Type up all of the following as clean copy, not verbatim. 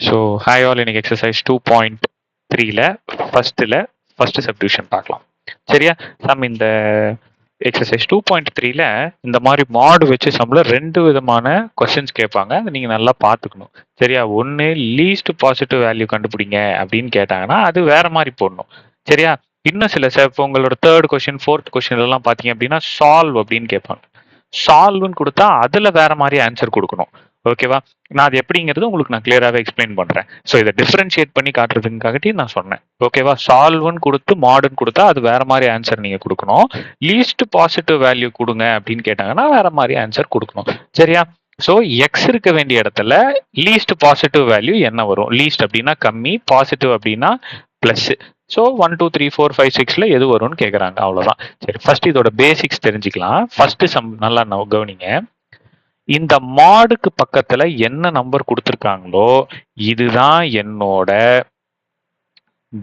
So hi all, இன்னைக்கு exercise 2.3ல first subdivision பார்க்கலாம். சரியா? சம் இந்த எக்ஸசைஸ் 2.3ல இந்த மாதிரி மாடு வச்சு சம்ல 2 விதமான கொஸ்டின்ஸ் கேட்பாங்க. அதை நீங்கள் நல்லா பார்த்துக்கணும். சரியா? ஒன்று லீஸ்ட் பாசிட்டிவ் வேல்யூ கண்டுபிடிங்க அப்படின்னு கேட்டாங்கன்னா அது வேற மாதிரி போடணும். சரியா? இன்னும் சில இப்போ உங்களோட 3rd கொஸ்டின் 4th கொஸ்டின் எல்லாம் பார்த்தீங்க அப்படின்னா சால்வ் அப்படின்னு கேட்பாங்க. சால்வ்னு கொடுத்தா அதுல வேற மாதிரி ஆன்சர் கொடுக்கணும். ஓகேவா? நான் அது எப்படிங்கிறது உங்களுக்கு நான் கிளியராகவே எக்ஸ்பிளைன் பண்றேன். ஸோ இதை டிஃபரன்ஷியேட் பண்ணி காட்டுறதுக்காகட்டி நான் சொன்னேன். ஓகேவா? சால்வ்னு கொடுத்து மாடுன்னு கொடுத்தா அது வேற மாதிரி ஆன்சர் நீங்க கொடுக்கணும். லீஸ்ட் பாசிட்டிவ் வேல்யூ கொடுங்க அப்படின்னு கேட்டாங்கன்னா வேற மாதிரி ஆன்சர் கொடுக்கணும். சரியா? ஸோ எக்ஸ் இருக்க வேண்டிய இடத்துல லீஸ்ட் பாசிட்டிவ் வேல்யூ என்ன வரும்? லீஸ்ட் அப்படின்னா கம்மி, பாசிட்டிவ் அப்படின்னா பிளஸ். ஸோ 1 2 3 4 5 6ல எது வரும்னு கேட்குறாங்க. அவ்வளோதான். சரி, ஃபர்ஸ்ட் இதோட பேசிக்ஸ் தெரிஞ்சுக்கலாம். ஃபர்ஸ்ட் சம் நல்லா கவனிங்க. இந்த மாடுக்கு பக்கத்துல என்ன நம்பர் கொடுத்துருக்காங்களோ இதுதான் என்னோட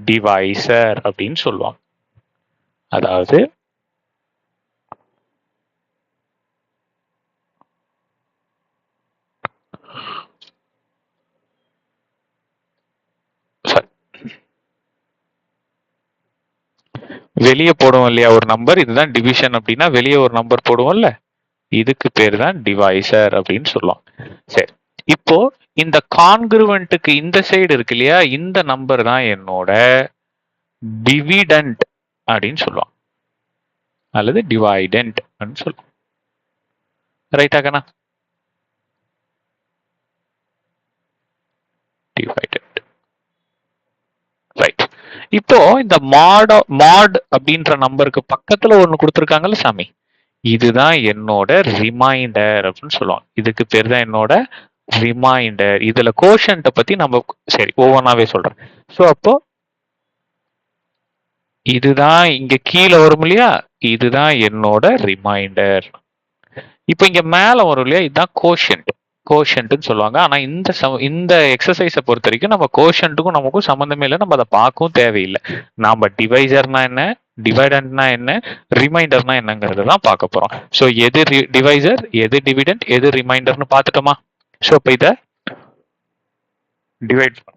டிவைசர் அப்படின்னு சொல்லுவாங்க. அதாவது வெளியே போடுவோம் இல்லையா ஒரு நம்பர், இதுதான் டிவிஷன் அப்படின்னா வெளியே ஒரு நம்பர் போடுவோம்ல, இதுக்கு பேர் தான் டிவைசர் அப்படின்னு சொல்லுவோம். சரி, இப்போ இந்த கான்கிருவென்ட்டுக்கு இந்த சைடு இருக்கு இல்லையா, இந்த நம்பர் தான் என்னோட டிவிடெண்ட் அப்படின்னு சொல்லுவோம், அல்லது டிவைடெண்ட் அப்படின்னு சொல்லுவோம். ரைட்டா கண்ணா? டிவைடெண்ட். ரைட். இப்போ இந்த மாட் அப்படின்ற நம்பருக்கு பக்கத்துல ஒண்ணு கொடுத்துருக்காங்கல்ல சாமி, இதுதான் என்னோட ரிமைண்டர் அப்படின்னு சொல்லுவாங்க. இதுக்கு பேர் தான் என்னோட ரிமைண்டர். இதுல கோஷன்ட்ட பத்தி நம்ம சரி ஒவ்வொன்றாவே சொல்றேன். ஸோ அப்போ இதுதான் இங்க கீழே வரும் இல்லையா, இதுதான் என்னோட ரிமைண்டர். இப்போ இங்க மேல வரும் இல்லையா, இதுதான் கோஷன்ட். கோஷன்ட்னு சொல்லுவாங்க. ஆனா இந்த எக்ஸசைஸை பொறுத்த வரைக்கும் நம்ம கோஷன்ட்டுக்கும் நமக்கும் சம்மந்தமே இல்லை, நம்ம அதை பார்க்கவும் தேவையில்லை. நாம டிவைசர்னா என்ன, டிவைடன்ட்னா என்ன, ரிமைண்டர்னா என்னங்கிறது தான் பார்க்க போறோம். ஸோ எது டிவைசர், எது டிவிடெண்ட், எது ரிமைண்டர்னு பார்த்துட்டோமா? ஸோ இப்போ இதை டிவைட் பண்ண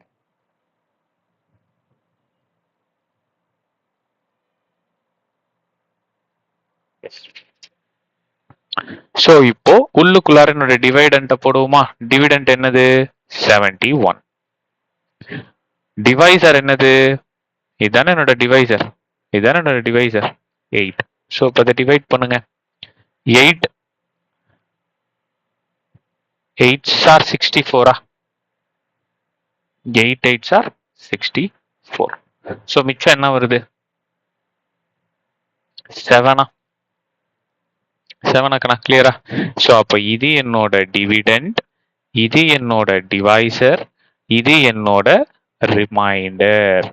ஸோ இப்போ உள்ளுக்குள்ளார என்னோட டிவைடண்ட்டை போடுவோமா? டிவிடெண்ட் என்னது? 71. டிவைசர் என்னது? இதுதானே என்னோட டிவைசர், இதுதானே என்னோட டிவைசர் 8. ஸோ இப்போ இதை டிவைட் பண்ணுங்க. 8 8s are 64. 8 8s are 64. So மிச்சம் என்ன வருது? 7. 7 கிளியரா? ஸோ அப்போ இது என்னோட டிவிடெண்ட், இது என்னோட டிவைசர், இது என்னோட ரிமைண்டர்.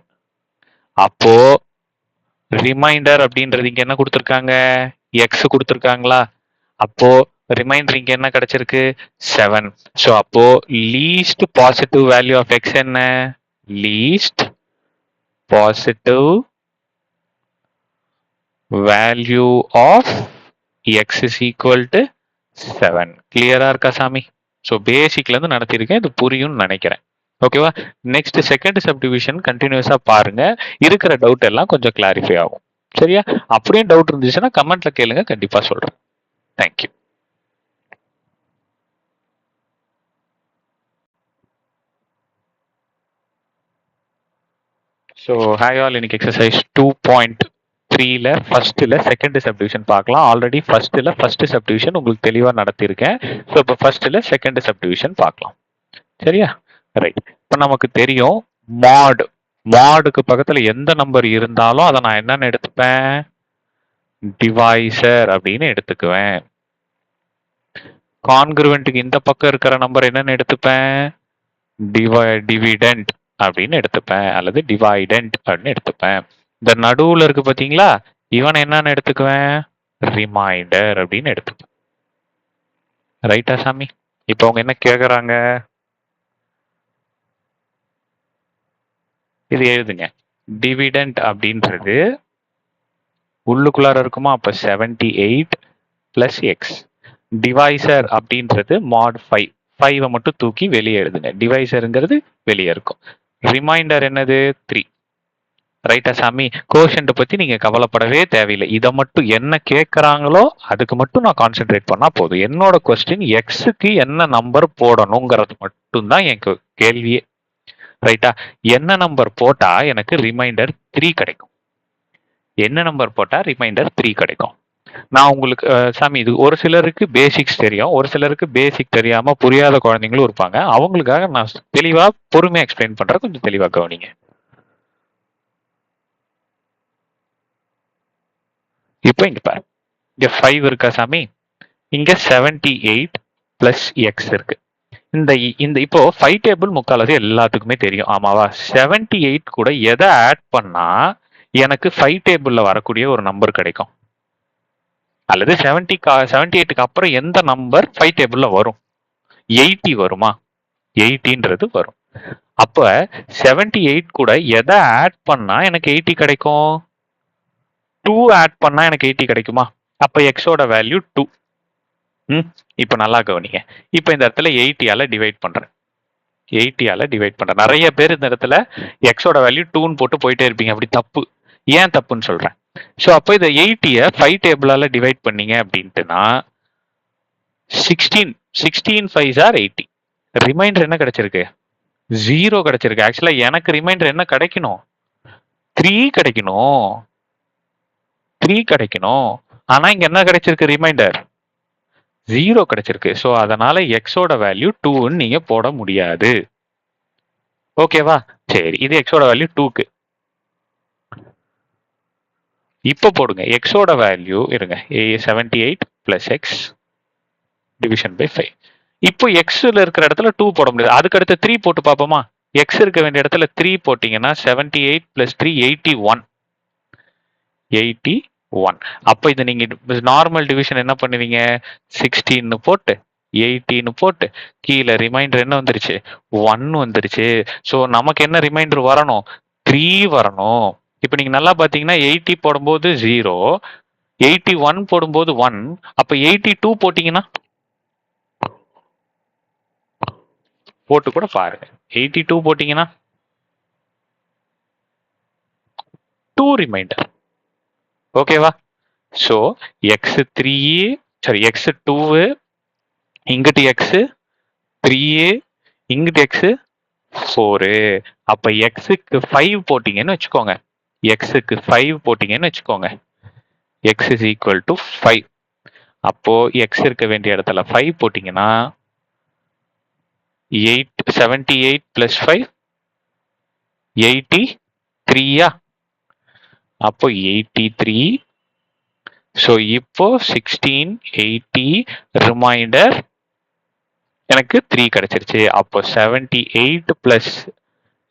அப்போ ரிமைண்டர் அப்படின்றது இங்க என்ன கொடுத்துருக்காங்க? எக்ஸ் கொடுத்துருக்காங்களா? அப்போ ரிமைண்டர் இங்க என்ன கிடைச்சிருக்கு? 7. ஸோ அப்போ least positive value of x என்ன? Least positive value of x is equal to 7. கிளியரா இருக்கா சாமி? ஸோ பேசிக்ல இருந்து நடத்திருக்கேன், இது புரியும்னு நினைக்கிறேன். ஓகேவா? நெக்ஸ்ட் செகண்ட் சப்டிவிஷன் கண்டினியூஸா பாருங்க, இருக்கிற டவுட் எல்லாம் கொஞ்சம் கிளாரிஃபை ஆகும். சரியா? அப்படியே டவுட் இருந்துச்சுன்னா கமெண்ட்ல கேளுங்க, கண்டிப்பா சொல்றேன். தேங்க்யூ. ஸோ ஹாய் ஆல், இன்னைக்கு எக்ஸசைஸ் 2.3ல ஃபர்ஸ்ட்ல செகண்ட் சப்டிவிஷன் பார்க்கலாம். ஆல்ரெடி ஃபர்ஸ்ட்ல ஃபர்ஸ்ட் சப்டிவிஷன் உங்களுக்கு தெளிவா நடத்திருக்கேன். ஸோ இப்போ ஃபர்ஸ்ட்ல செகண்ட் சப்டிவிஷன் பார்க்கலாம். சரியா? ரைட். இப்போ நமக்கு தெரியும் மாடுக்கு பக்கத்துல எந்த நம்பர் இருந்தாலும் அதை நான் என்னன்னு எடுத்துப்பேன்? டிவைசர் அப்படின்னு எடுத்துக்குவேன். கான்கிருவென்ட்டுக்கு இந்த பக்கம் இருக்கிற நம்பர் என்னன்னு எடுத்துப்பேன்? டிவிடெண்ட் அப்படின்னு எடுத்துப்பேன், அல்லது டிவைடெண்ட் அப்படின்னு எடுத்துப்பேன். இந்த நடுவுல இருக்கு பாத்தீங்களா, இவன் என்னன்னு எடுத்துக்குவேன்? ரிமைண்டர் அப்படின்னு எடுத்துப்பேன். ரைட்டா சாமி? இப்போ அவங்க என்ன கேக்குறாங்க? இது எழுதுங்க. டிவிடெண்ட் அப்படின்றது உள்ளுக்குள்ளார இருக்குமா? அப்ப 78 பிளஸ் எக்ஸ். டிவைசர் அப்படின்றது mod 5. 5 மட்டும் தூக்கி வெளியே எழுதுங்க. டிவைசருங்கிறது வெளியே இருக்கும். ரிமைண்டர் என்னது 3. ரைட்டா சாமி? கோஷன்ட் பத்தி நீங்க கவலைப்படவே தேவையில்லை. இதை மட்டும் என்ன கேட்கறாங்களோ அதுக்கு மட்டும் நான் கான்சென்ட்ரேட் பண்ணா போதும். என்னோட கொஸ்டின் எக்ஸுக்கு என்ன நம்பர் போடணுங்கிறது மட்டும்தான் என் கேள்வியே. ரைட்டா? என்ன நம்பர் போட்டா எனக்கு ரிமைண்டர் 3 கிடைக்கும்? என்ன நம்பர் போட்டா ரிமைண்டர் 3 கிடைக்கும்? நான் உங்களுக்கு சாமி இது ஒரு சிலருக்கு பேசிக்ஸ் தெரியும், ஒரு சிலருக்கு பேசிக் தெரியாம புரியாத குழந்தைங்களும் இருப்பாங்க. அவங்களுக்காக நான் தெளிவா பொறுமையா எக்ஸ்பிளைன் பண்றேன். கொஞ்சம் தெளிவா கவனிங்க. இப்போ இங்க பாரு, இங்க 5 இருக்கா சாமி? இங்க 78 பிளஸ் எக்ஸ் இருக்கு. இந்த இந்த இப்போ 5 டேபிள் முக்காலது எல்லாத்துக்குமே தெரியும், ஆமாவா? 78 கூட எதை ஆட் பண்ணா எனக்கு 5 டேபிள்ல வரக்கூடிய ஒரு நம்பர் கிடைக்கும்? அல்லது 78க்கு அப்புறம் எந்த நம்பர் 5 டேபிள்ல வரும்? 80 வருமா? 80ன்றது வரும். அப்ப 78 கூட எதை ஆட் பண்ணா எனக்கு 80 கிடைக்கும்? 2 ஆட் பண்ணா எனக்கு 80 கிடைக்குமா? அப்ப எக்ஸோட வேல்யூ 2. இப்ப நல்லா கவனிங்க. இப்ப இந்த இடத்துல 80ஆல டிவைட் பண்றேன். 80ஆல டிவைட் பண்றேன். நிறைய பேர் இந்த இடத்துல எக்ஸோட வேல்யூ 2ன்னு போட்டு போயிட்டே இருப்பீங்க. அப்படி தப்பு. ஏன் தப்புன்னு சொல்றேன். ஸோ அப்போ இதை 80ய 5 டேபிளால டிவைட் பண்ணீங்க அப்படின்ட்டுனா 16 5s are 80. ரிமைண்டர் என்ன கிடைச்சிருக்கு? 0 கிடைச்சிருக்கு. ஆக்சுவலா எனக்கு ரிமைண்டர் என்ன கிடைக்கணும்? 3 கிடைக்கணும். 3 கிடைக்கணும். ஆனா இங்க என்ன கிடைச்சிருக்கு? ரிமைண்டர் 0 கிடைச்சிருக்கு. ஸோ அதனால எக்ஸோட வேல்யூ 2ன்னு நீங்க போட முடியாது. ஓகேவா? சரி, இது எக்ஸோட வேல்யூ 2க்கு. இப்போ போடுங்க எக்ஸோட வேல்யூ. இருங்க, 78 பிளஸ் எக்ஸ் டிவிஷன் பை 5. இப்போ எக்ஸ்ல இருக்கிற இடத்துல 2 போட முடியாது. அதுக்கு அடுத்து 3 போட்டு பார்ப்போமா? எக்ஸ் இருக்க வேண்டிய இடத்துல 3 போட்டீங்கன்னா 78 பிளஸ் 3 81. 81. அப்போ இது நீங்க நார்மல் டிவிஷன் என்ன பண்ணுவீங்க? 16 போட்டு 18 போட்டு கீழே ரிமைண்டர் என்ன வந்துருச்சு? 1 வந்துருச்சு. ஸோ நமக்கு என்ன ரிமைண்டர் வரணும்? 3 வரணும். இப்போ நீங்க நல்லா பாத்தீங்கன்னா 80 போடும்போது 0, 81 போடும்போது 1. அப்ப 82 போட்டீங்கன்னா போட்டு கூட பாருங்க. 82 போட்டீங்கன்னா 2 ரிமைண்டர். ஓகேவா? ஸோ எக்ஸ் 3, சாரி எக்ஸ் 2, இங்கிட்டு எக்ஸ் 3, இங்கிட்டு எக்ஸ் 4. அப்ப எக்ஸுக்கு 5 போட்டீங்கன்னு வச்சுக்கோங்க. எக்ஸுக்கு 5 போட்டீங்கன்னு வச்சுக்கோங்க. X is equal to 5. அப்போ எக்ஸ் இருக்க வேண்டிய இடத்துல 5 போட்டீங்கன்னா 78 பிளஸ் 5 83. அப்போ 83. ஸோ இப்போ 16 80 ரிமைண்டர் எனக்கு 3 கிடைச்சிருச்சு. அப்போ 78 பிளஸ்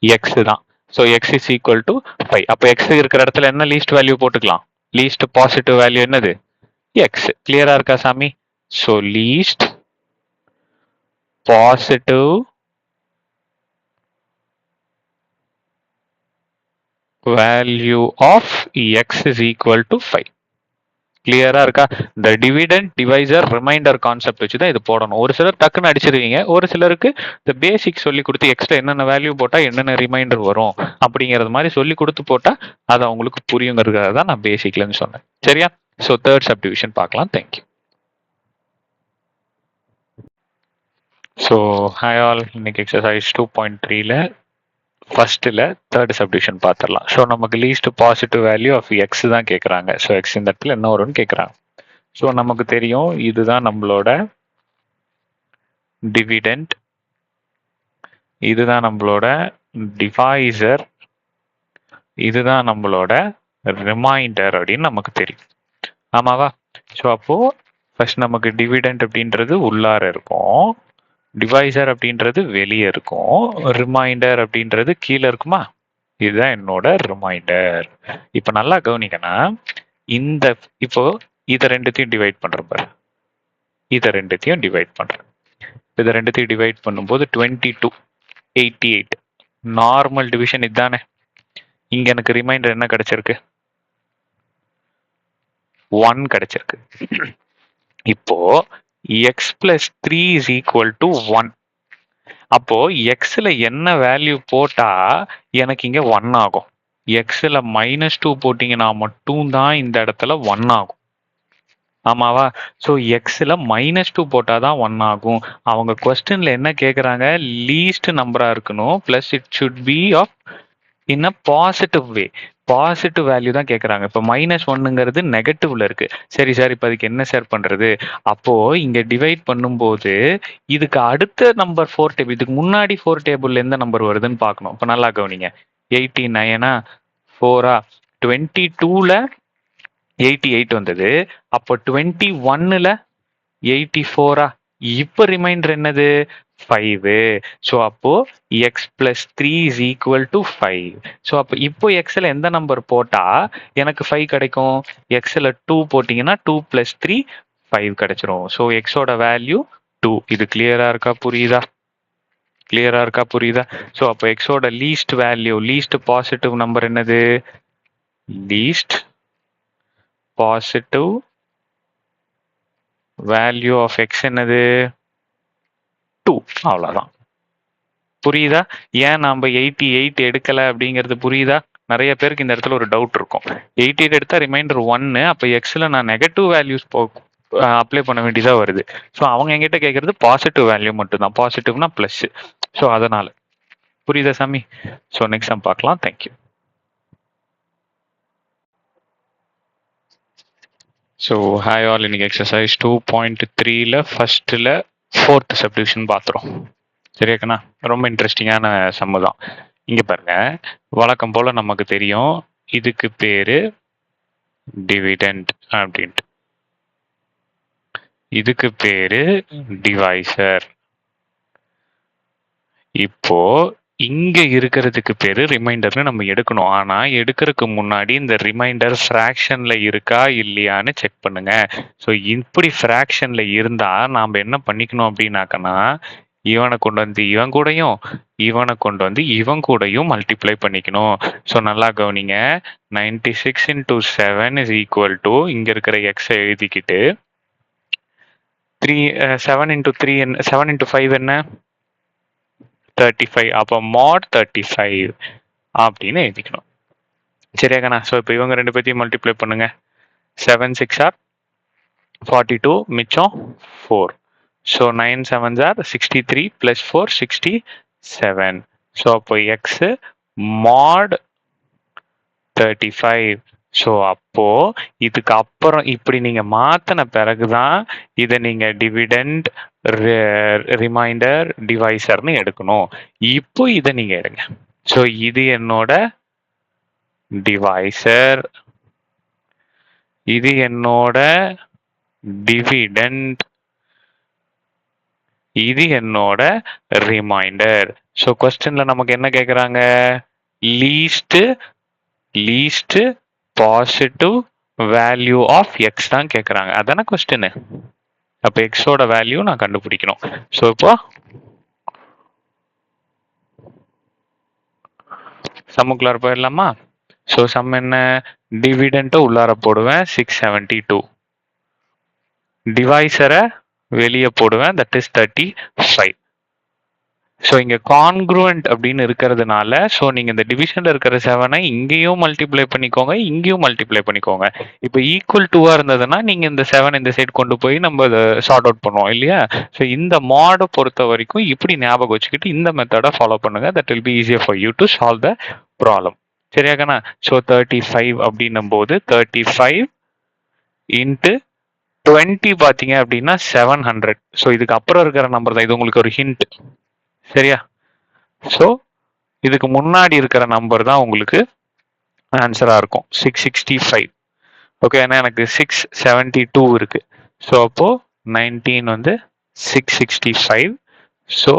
எக்ஸ் தான். So x is equal to 5. அப்போ எக்ஸ் இருக்கிற இடத்துல என்ன லீஸ்ட் வேல்யூ போட்டுக்கலாம்? லீஸ்ட் பாசிட்டிவ் வேல்யூ என்னது? எக்ஸ். கிளியரா இருக்கா சாமி? So least positive value of x is equal to 5. கிளியரா இருக்கா? இந்த டிவிடெண்ட் டிவைசர் ரிமைண்டர் கான்செப்ட் வச்சு தான் இது போடணும். ஒரு சிலர் டக்குன்னு அடிச்சிருவீங்க, ஒரு சிலருக்கு இந்த பேசிக் சொல்லி கொடுத்து எக்ஸ்ட்ரா என்னென்ன வேல்யூ போட்டா என்னென்ன ரிமைண்டர் வரும் அப்படிங்கிறது மாதிரி சொல்லி கொடுத்து போட்டா அது அவங்களுக்கு புரியுங்கிறதுக்காக தான் நான் பேசிக்லன்னு சொன்னேன். சரியா? ஸோ தேர்ட் சப்டிவிஷன் பார்க்கலாம். தேங்க்யூ. ஸோ ஹாய் ஆல், இன்னைக்கு எக்ஸசைஸ் 2.3ல ஃபர்ஸ்ட்ல தேர்ட் சப்டிவிஷன் பார்த்துடலாம். ஸோ நமக்கு least positive value of x தான் கேட்குறாங்க. ஸோ எக்ஸ் இந்த இடத்துல என்ன வரும்னு கேட்குறாங்க. ஸோ நமக்கு தெரியும் இதுதான் நம்மளோட டிவிடெண்ட், இதுதான் நம்மளோட டிவைசர், இதுதான் நம்மளோட ரிமைண்டர் அப்படின்னு நமக்கு தெரியும், ஆமாவா? ஸோ அப்போ ஃபர்ஸ்ட் நமக்கு டிவிடெண்ட் அப்படின்றது உள்ளார இருக்கும், டிவைசர் அப்படின்றது வெளியே இருக்கும், ரிமைண்டர் அப்படின்றது கீழே இருக்குமா? இதுதான் என்னோட ரிமைண்டர். இப்போ நல்லா கவனிக்கணும். இந்த இப்போ இதை ரெண்டுத்தையும் டிவைட் பண்றேன் பாரு, இதை ரெண்டுத்தையும் டிவைட் பண்றேன். இதை ரெண்டுத்தையும் டிவைட் பண்ணும்போது 22 88 நார்மல் டிவிஷன் இதுதானே. இங்க எனக்கு ரிமைண்டர் என்ன கிடைச்சிருக்கு? 1 கிடைச்சிருக்கு. இப்போ X plus three is equal to one. அப்போ எக்ஸ்ல என்ன வேல்யூ போட்டா எனக்கு இங்க ஒன் ஆகும்? எக்ஸ்ல -2 போட்டீங்கன்னா மட்டும் தான் இந்த இடத்துல ஒன் ஆகும். ஆமாவா? ஸோ எக்ஸ்ல -2 போட்டாதான் ஒன் ஆகும். அவங்க கொஸ்டின்ல என்ன கேக்குறாங்க? லீஸ்ட் நம்பரா இருக்கணும், plus it should be of in a positive way. Positive value தான் கேட்குறாங்க. இப்போ -1ங்கிறது நெகட்டிவ்ல இருக்கு. சரி சார், இப்போ அதுக்கு என்ன சார் பண்றது? அப்போ இங்க டிவைட் பண்ணும்போது இதுக்கு அடுத்த நம்பர் 4 டேபிள், இதுக்கு முன்னாடி 4 டேபிள்ல எந்த நம்பர் வருதுன்னு பார்க்கணும். இப்போ நல்லா கவனிங்க. 89 4 22ல 88 வந்தது. அப்போ 21ல 84 இப்போ ரிமைண்டர் என்னது? 5. ஸோ அப்போ X plus three is equal to 5. So அப்போ இப்போ எக்ஸ்ல எந்த நம்பர் போட்டா எனக்கு 5 கிடைக்கும்? எக்ஸ்ல 2 போட்டீங்கன்னா 2 பிளஸ் 3 5 கிடைச்சிரும். ஸோ எக்ஸோட வேல்யூ 2. இது கிளியரா இருக்கா? புரியுதா? கிளியரா இருக்கா? புரியுதா? ஸோ அப்போ எக்ஸோட least value, least positive number என்னது? Least positive value of x என்னது? 2. அவ்வளவுதான். புரியுதா? ஏன் நாம 88 எடுக்கல அப்படிங்கிறது புரியுதா? நிறைய பேருக்கு இந்த இடத்துல ஒரு டவுட் இருக்கும். 88 எடுத்தா ரிமைண்டர் 1, அப்ப எக்ஸ்ல நான் நெகட்டிவ் வேல்யூஸ் அப்ளை பண்ண வேண்டியதா வருது. ஸோ அவங்க என்கிட்ட கேட்கறது பாசிட்டிவ் வேல்யூ மட்டும் தான். பாசிட்டிவ்னா பிளஸ். ஸோ அதனால புரியுதா சாமி? ஸோ நெக்ஸ்ட் டைம் பார்க்கலாம். தேங்க்யூ. ஸோ ஹாய் ஆல், இன்னைக்கு எக்ஸசைஸ் 2.3ல ஃபர்ஸ்ட்ல 4th சப்டிவிஷன் பார்த்துரும். சரியாக்கண்ணா? ரொம்ப இன்ட்ரெஸ்டிங்கான சம்மு தான். இங்க பாருங்க, வழக்கம் போல நமக்கு தெரியும் இதுக்கு பேரு டிவிடெண்ட் அப்படின்ட்டு, இதுக்கு பேரு டிவைசர். இப்போ இங்க இருக்கிறதுக்கு பேரு ரிமைண்டர்னு நம்ம எடுக்கணும். ஆனா எடுக்கிறதுக்கு முன்னாடி இந்த ரிமைண்டர் ஃப்ராக்ஷன்ல இருக்கா இல்லையான்னு செக் பண்ணுங்க. ஸோ இப்படி ஃப்ராக்ஷன்ல இருந்தா நாம என்ன பண்ணிக்கணும் அப்படின்னாக்கன்னா, இவனை கொண்டு வந்து இவன் கூடயும், இவனை கொண்டு வந்து இவன் கூடயும் மல்டிப்ளை பண்ணிக்கணும். ஸோ நல்லா கவனிங்க. 96 into 7 is equal to இங்க இருக்கிற எக்ஸ் எழுதிக்கிட்டு 7 into 3 என்ன? 7 into 5 என்ன? 35. அப்போ mod 35 அப்படின்னு எழுதிக்கணும். சரியாக்கண்ணா? ஸோ இப்போ இவங்க ரெண்டு பேர்த்தையும் மல்டிப்ளை பண்ணுங்க. 7 6 are 42, மிச்சம் 4. So 9 7s are 63 plus 4 67. So அப்போ எக்ஸ் mod 35. ஸோ அப்போ இதுக்கு அப்புறம் இப்படி நீங்க மாத்தின பிறகுதான் இதை நீங்க டிவிடெண்ட், ரிமைண்டர், டிவைசர்னு எடுக்கணும். இப்போ இதை நீங்க எடுங்க. ஸோ இது என்னோட டிவைசர், இது என்னோட டிவிடெண்ட், இது என்னோட ரிமைண்டர். ஸோ கொஸ்டின்ல நமக்கு என்ன கேட்குறாங்க? Least positive value of x தான் கேட்குறாங்க. அதானே கொஸ்டின்? அப்போ எக்ஸோட வேல்யூ நான் கண்டுபிடிக்கணும். ஸோ இப்போ சம்முக்குள்ளார போயிடலாமா? ஸோ சம் என்ன? டிவிடெண்ட்டை உள்ளார போடுவேன் 672, டிவைசரை வெளியே போடுவேன், தட் இஸ் 35. ஸோ இங்க கான்க்ரூவன்ட் அப்படின்னு இருக்கிறதுனால, ஸோ நீங்க இந்த டிவிஷன்ல இருக்கிற 7ஐ இங்கேயும் மல்டிப்ளை பண்ணிக்கோங்க, இங்கேயும் மல்டிப்ளை பண்ணிக்கோங்க. இப்போ ஈக்குவல் 2வா இருந்ததுன்னா நீங்க இந்த 7 இந்த சைடு கொண்டு போய் நம்ம அதை சார்ட் அவுட் பண்ணுவோம் இல்லையா? ஸோ இந்த மாடை பொறுத்த வரைக்கும் இப்படி ஞாபகம் வச்சுக்கிட்டு இந்த மெத்தடை ஃபாலோ பண்ணுங்க. That will be easier for you to solve the problem. சரியாக்கண்ணா? ஸோ 35 அப்படின்னும் போது 35 இன்ட்டு 20 பார்த்தீங்க அப்படின்னா 700. ஸோ இதுக்கு அப்புறம் இருக்கிற நம்பர் தான் இது. உங்களுக்கு ஒரு ஹிண்ட். சரியா? ஸோ இதுக்கு முன்னாடி இருக்கிற நம்பர் தான் உங்களுக்கு ஆன்சரா இருக்கும். 665. ஓகே, ஏன்னா எனக்கு 672 இருக்கு. ஸோ அப்போ 19 வந்து 665. So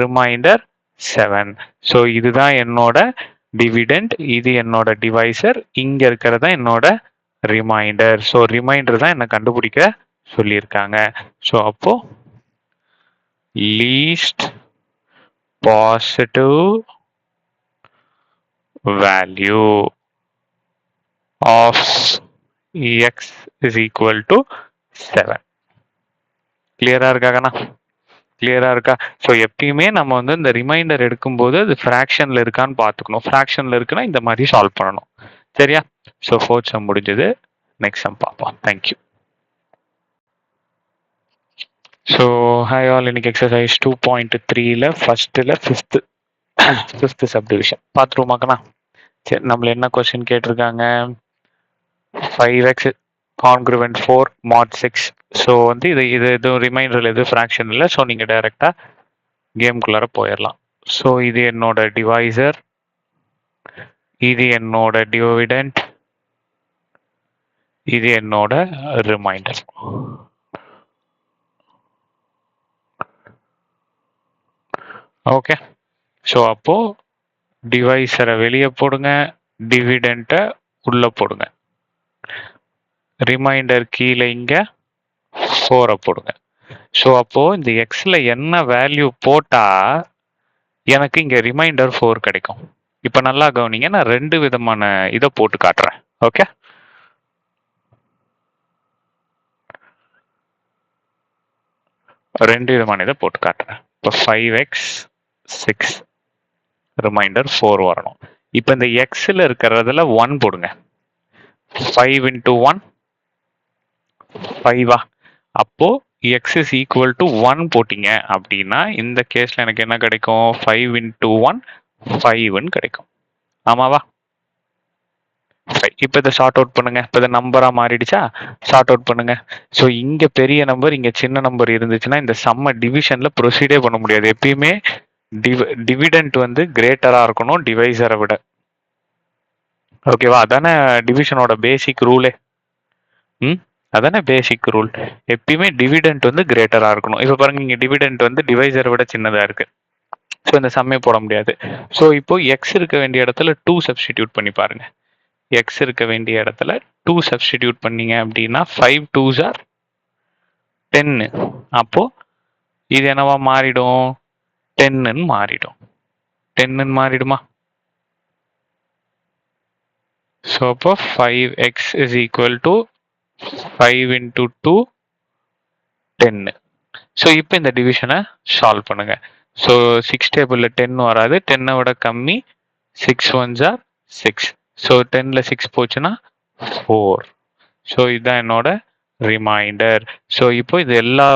remainder 7. ஸோ இதுதான் என்னோட டிவிடெண்ட், இது என்னோட டிவைசர், இங்க இருக்கிறதா என்னோட ரிமைண்டர். ஸோ ரிமைண்டர் தான் என்ன கண்டுபிடிக்க சொல்லியிருக்காங்க. ஸோ அப்போ least positive value of x is equal to 7. கிளியரா இருக்காங்கண்ணா? கிளியரா இருக்கா? ஸோ எப்பயுமே நம்ம வந்து இந்த ரிமைண்டர் எடுக்கும்போது அது ஃப்ராக்ஷன்ல இருக்கான்னு பார்த்துக்கணும். ஃப்ராக்ஷன்ல இருக்குன்னா இந்த மாதிரி சால்வ் பண்ணணும். சரியா? ஸோ ஃபோர்த் சம் முடிஞ்சது. நெக்ஸ்ட் சம் பார்ப்போம். தேங்க்யூ. ஸோ ஹாய் ஆல், இன்னைக்கு எக்ஸசைஸ் 2.3ல ஃபர்ஸ்ட்ல ஃபிஃப்த் சப்டிவிஷன் பார்த்துருவோமாக்கண்ணா? சரி, நம்மள என்ன கொஸ்டின் கேட்டிருக்காங்க? 5x கான்க்ருவென்ட் 4 mod 6. ஸோ வந்து இது எதுவும் ரிமைண்டரில் எதுவும் ஃப்ராக்ஷன் இல்லை. ஸோ நீங்கள் டைரெக்டாக கேம்குள்ளார போயிடலாம். ஸோ இது என்னோட டிவைசர், இது என்னோட டிவிடெண்ட், இது என்னோட ரிமைண்டர். ஓகே. ஸோ அப்போ டிவைசரை வெளியே போடுங்க, டிவிடெண்ட்டை உள்ள போடுங்க, ரிமைண்டர் கீழே இங்க 4 போடுங்க. ஸோ அப்போ இந்த எக்ஸ்ல என்ன வேல்யூ போட்டா எனக்கு இங்க ரிமைண்டர் 4 கிடைக்கும். இப்போ நல்லா கவனிங்க, நான் 2 விதமான இதை போட்டு காட்டுறேன். ஓகே, ரெண்டு விதமான இதை போட்டு காட்டுறேன். இப்போ 5x 6 ரிமைண்டர் 4 வரணும். இப்போ இந்த எக்ஸ்ல இருக்கிறதுல 1 போடுங்க. 5 into 1 5. அப்போ x is equal to 1 போட்டீங்க அப்படின்னா இந்த கேஸ்ல எனக்கு என்ன கிடைக்கும்? 5 into 1 5ன்னு கிடைக்கும். ஆமாவா? இப்போ இதை ஷார்ட் அவுட் பண்ணுங்க. இப்போ இதை நம்பரா மாறிடுச்சா? ஷார்ட் அவுட் பண்ணுங்க. ஸோ இங்க பெரிய நம்பர், இங்க சின்ன நம்பர் இருந்துச்சுன்னா இந்த சம்ம டிவிஷன்ல ப்ரொசீடே பண்ண முடியாது. எப்பயுமே டிவிடெண்ட் வந்து கிரேட்டரா இருக்கணும் டிவைசரை விட. ஓகேவா? அதானே டிவிஷனோட பேசிக் ரூலே. அதானே பேசிக் ரூல். எப்பயுமே டிவிடெண்ட் வந்து கிரேட்டரா இருக்கணும். இப்போ பாருங்க, இங்க டிவிடெண்ட் வந்து டிவைசரை விட சின்னதா இருக்கு. ஸோ இந்த சம்மே போட முடியாது. ஸோ இப்போ எக்ஸ் இருக்க வேண்டிய இடத்துல 2 சப்ஸ்டிடியூட் பண்ணி பாருங்க. எக்ஸ் இருக்க வேண்டிய இடத்துல 2 சப்ஸ்டிடியூட் பண்ணீங்க அப்படின்னா 5 2s are 10. அப்போ இது என்னவா மாறிடும்? 10ன்னு மாறிடும். 10ன்னு மாறிடுமா? ஸோ அப்போ 5x is equal to 5 into 2 10. So இப்போ இந்த டிவிஷனை சால்வ் பண்ணுங்க. ஸோ 6 டேபிளில் 10 வராது, 10 விட கம்மி. 6 1s are 6. ஸோ 10ல் 6 போச்சுன்னா 4. ஸோ இதுதான் என்னோட ரிமைண்டர். ஸோ இப்போ இது எல்லா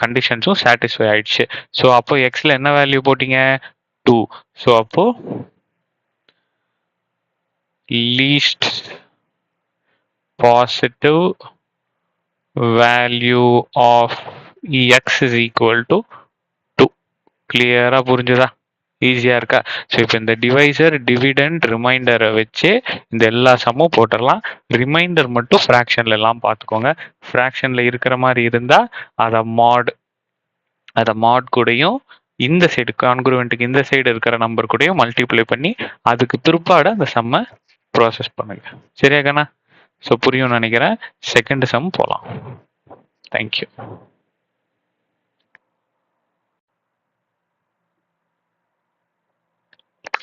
கண்டிஷன்ஸும் சாட்டிஸ்ஃபை ஆயிடுச்சு. ஸோ அப்போ எக்ஸில் என்ன வேல்யூ போட்டீங்க? 2. ஸோ அப்போ least positive value of x is equal to 2. கிளியரா புரிஞ்சுதா? ஈஸியா இருக்கா? ஸோ இப்போ இந்த டிவைசர், டிவிடெண்ட், ரிமைண்டரை வச்சு இந்த எல்லா சம்மும் போட்டுடலாம். ரிமைண்டர் மட்டும் ஃப்ராக்ஷன்ல எல்லாம் பார்த்துக்கோங்க. ஃப்ராக்ஷன்ல இருக்கிற மாதிரி இருந்தா அதை மாட் கூடயும் இந்த சைடு கான்குருவெண்ட்டுக்கு இந்த சைடு இருக்கிற நம்பர் கூடயும் மல்டிப்ளை பண்ணி அதுக்கு பிற்பாடு அந்த சம்மை ப்ராசஸ் பண்ணுங்க. சரியா கண்ணா? ஸோ புரியும் நினைக்கிறேன். செகண்ட் சம் போகலாம். தேங்க்யூ.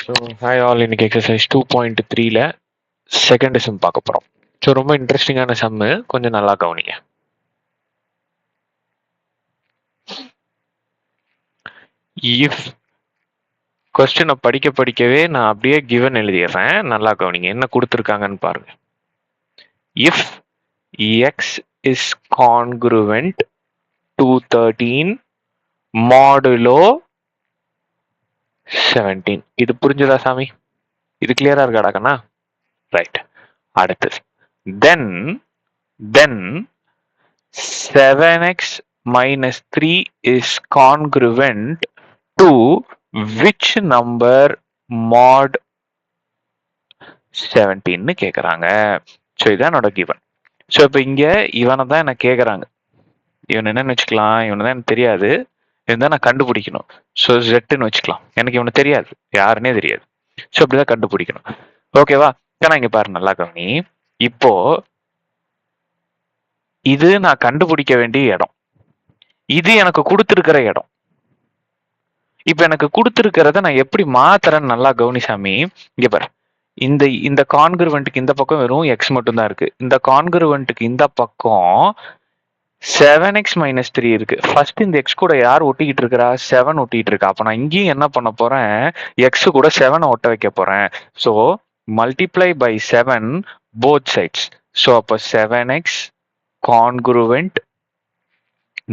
ஸோ ஹாய் ஆல், இன்னைக்கு எக்ஸசைஸ் 2.3ல செகண்ட் சம் பார்க்க போகிறோம். ஸோ ரொம்ப இன்ட்ரெஸ்டிங்கான சம்மு, கொஞ்சம் நல்லா கவனிங்க. இஃப் கொஸ்டினை படிக்கவே நான் அப்படியே கிவன் எழுதிடுறேன். நல்லா கவனிங்க, என்ன கொடுத்துருக்காங்கன்னு பாருங்க. If x is congruent to 13 modulo 17. இது புரிஞ்சுதா சாமி? இது கிளியரா இருக்காடாக்கண்ணா? ரைட். அடுத்து then 7x minus 3 is congruent to which number mod 17 கேக்குறாங்க. ஸோ இதான் என்னோட கிவன். ஸோ இப்போ இங்க இவனை தான் என்ன கேக்குறாங்க. இவன் என்னன்னு வச்சுக்கலாம், இவனை தான் எனக்கு தெரியாது, இவன் தான் நான் கண்டுபிடிக்கணும். ஸோ ஜெட்டுன்னு வச்சுக்கலாம். எனக்கு இவனு தெரியாது, யாருன்னே தெரியாது. ஸோ அப்படிதான் கண்டுபிடிக்கணும். ஓகேவா? ஏன்னா இங்க பாரு, நல்லா கவனி. இப்போ இது நான் கண்டுபிடிக்க வேண்டிய இடம், இது எனக்கு கொடுத்துருக்கிற இடம். இப்ப எனக்கு கொடுத்துருக்கிறத நான் எப்படி மாத்துறேன்னு நல்லா கவனிசாமி. இங்க பாரு, இந்த கான்குருவெண்ட்டுக்கு இந்த பக்கம் வெறும் எக்ஸ் மட்டும் தான் இருக்கு. இந்த கான்குருவெண்ட்டுக்கு இந்த பக்கம் 7x minus 3 இருக்கு. ஃபர்ஸ்ட் இந்த x கூட யார் ஒட்டிக்கிட்டு இருக்கிறா? 7 ஒட்டிக்கிட்டு இருக்கா. அப்ப நான் இங்கேயும் என்ன பண்ண போறேன்? x கூட 7 ஒட்ட வைக்க போறேன். So multiply by 7 both sides. So அப்போ 7x கான்குருவெண்ட்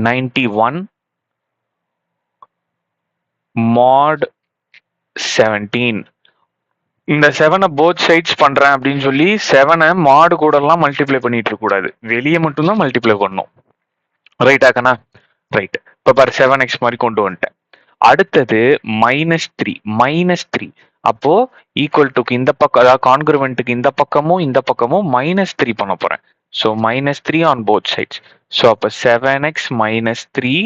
91 mod 17. இந்த 7 போத் சைட்ஸ் பண்றேன் அப்படின்னு சொல்லி 7 மாடு கூட எல்லாம் மல்டிப்ளை பண்ணிட்டு இருக்க கூடாது. வெளியே மட்டும்தான் மல்டிப்ளை பண்ணணும். ரைட் ஆக்கண்ணா? ரைட். இப்ப பாரு 7x மாதிரி கொண்டு வந்துட்டேன். அடுத்தது -3 அப்போ ஈக்குவல் டுக்கு இந்த பக்கம், அதாவது கான்குருவெண்ட்டுக்கு இந்த பக்கமும் -3 பண்ண போறேன். So -3 on both sides. So அப்போ 7x -3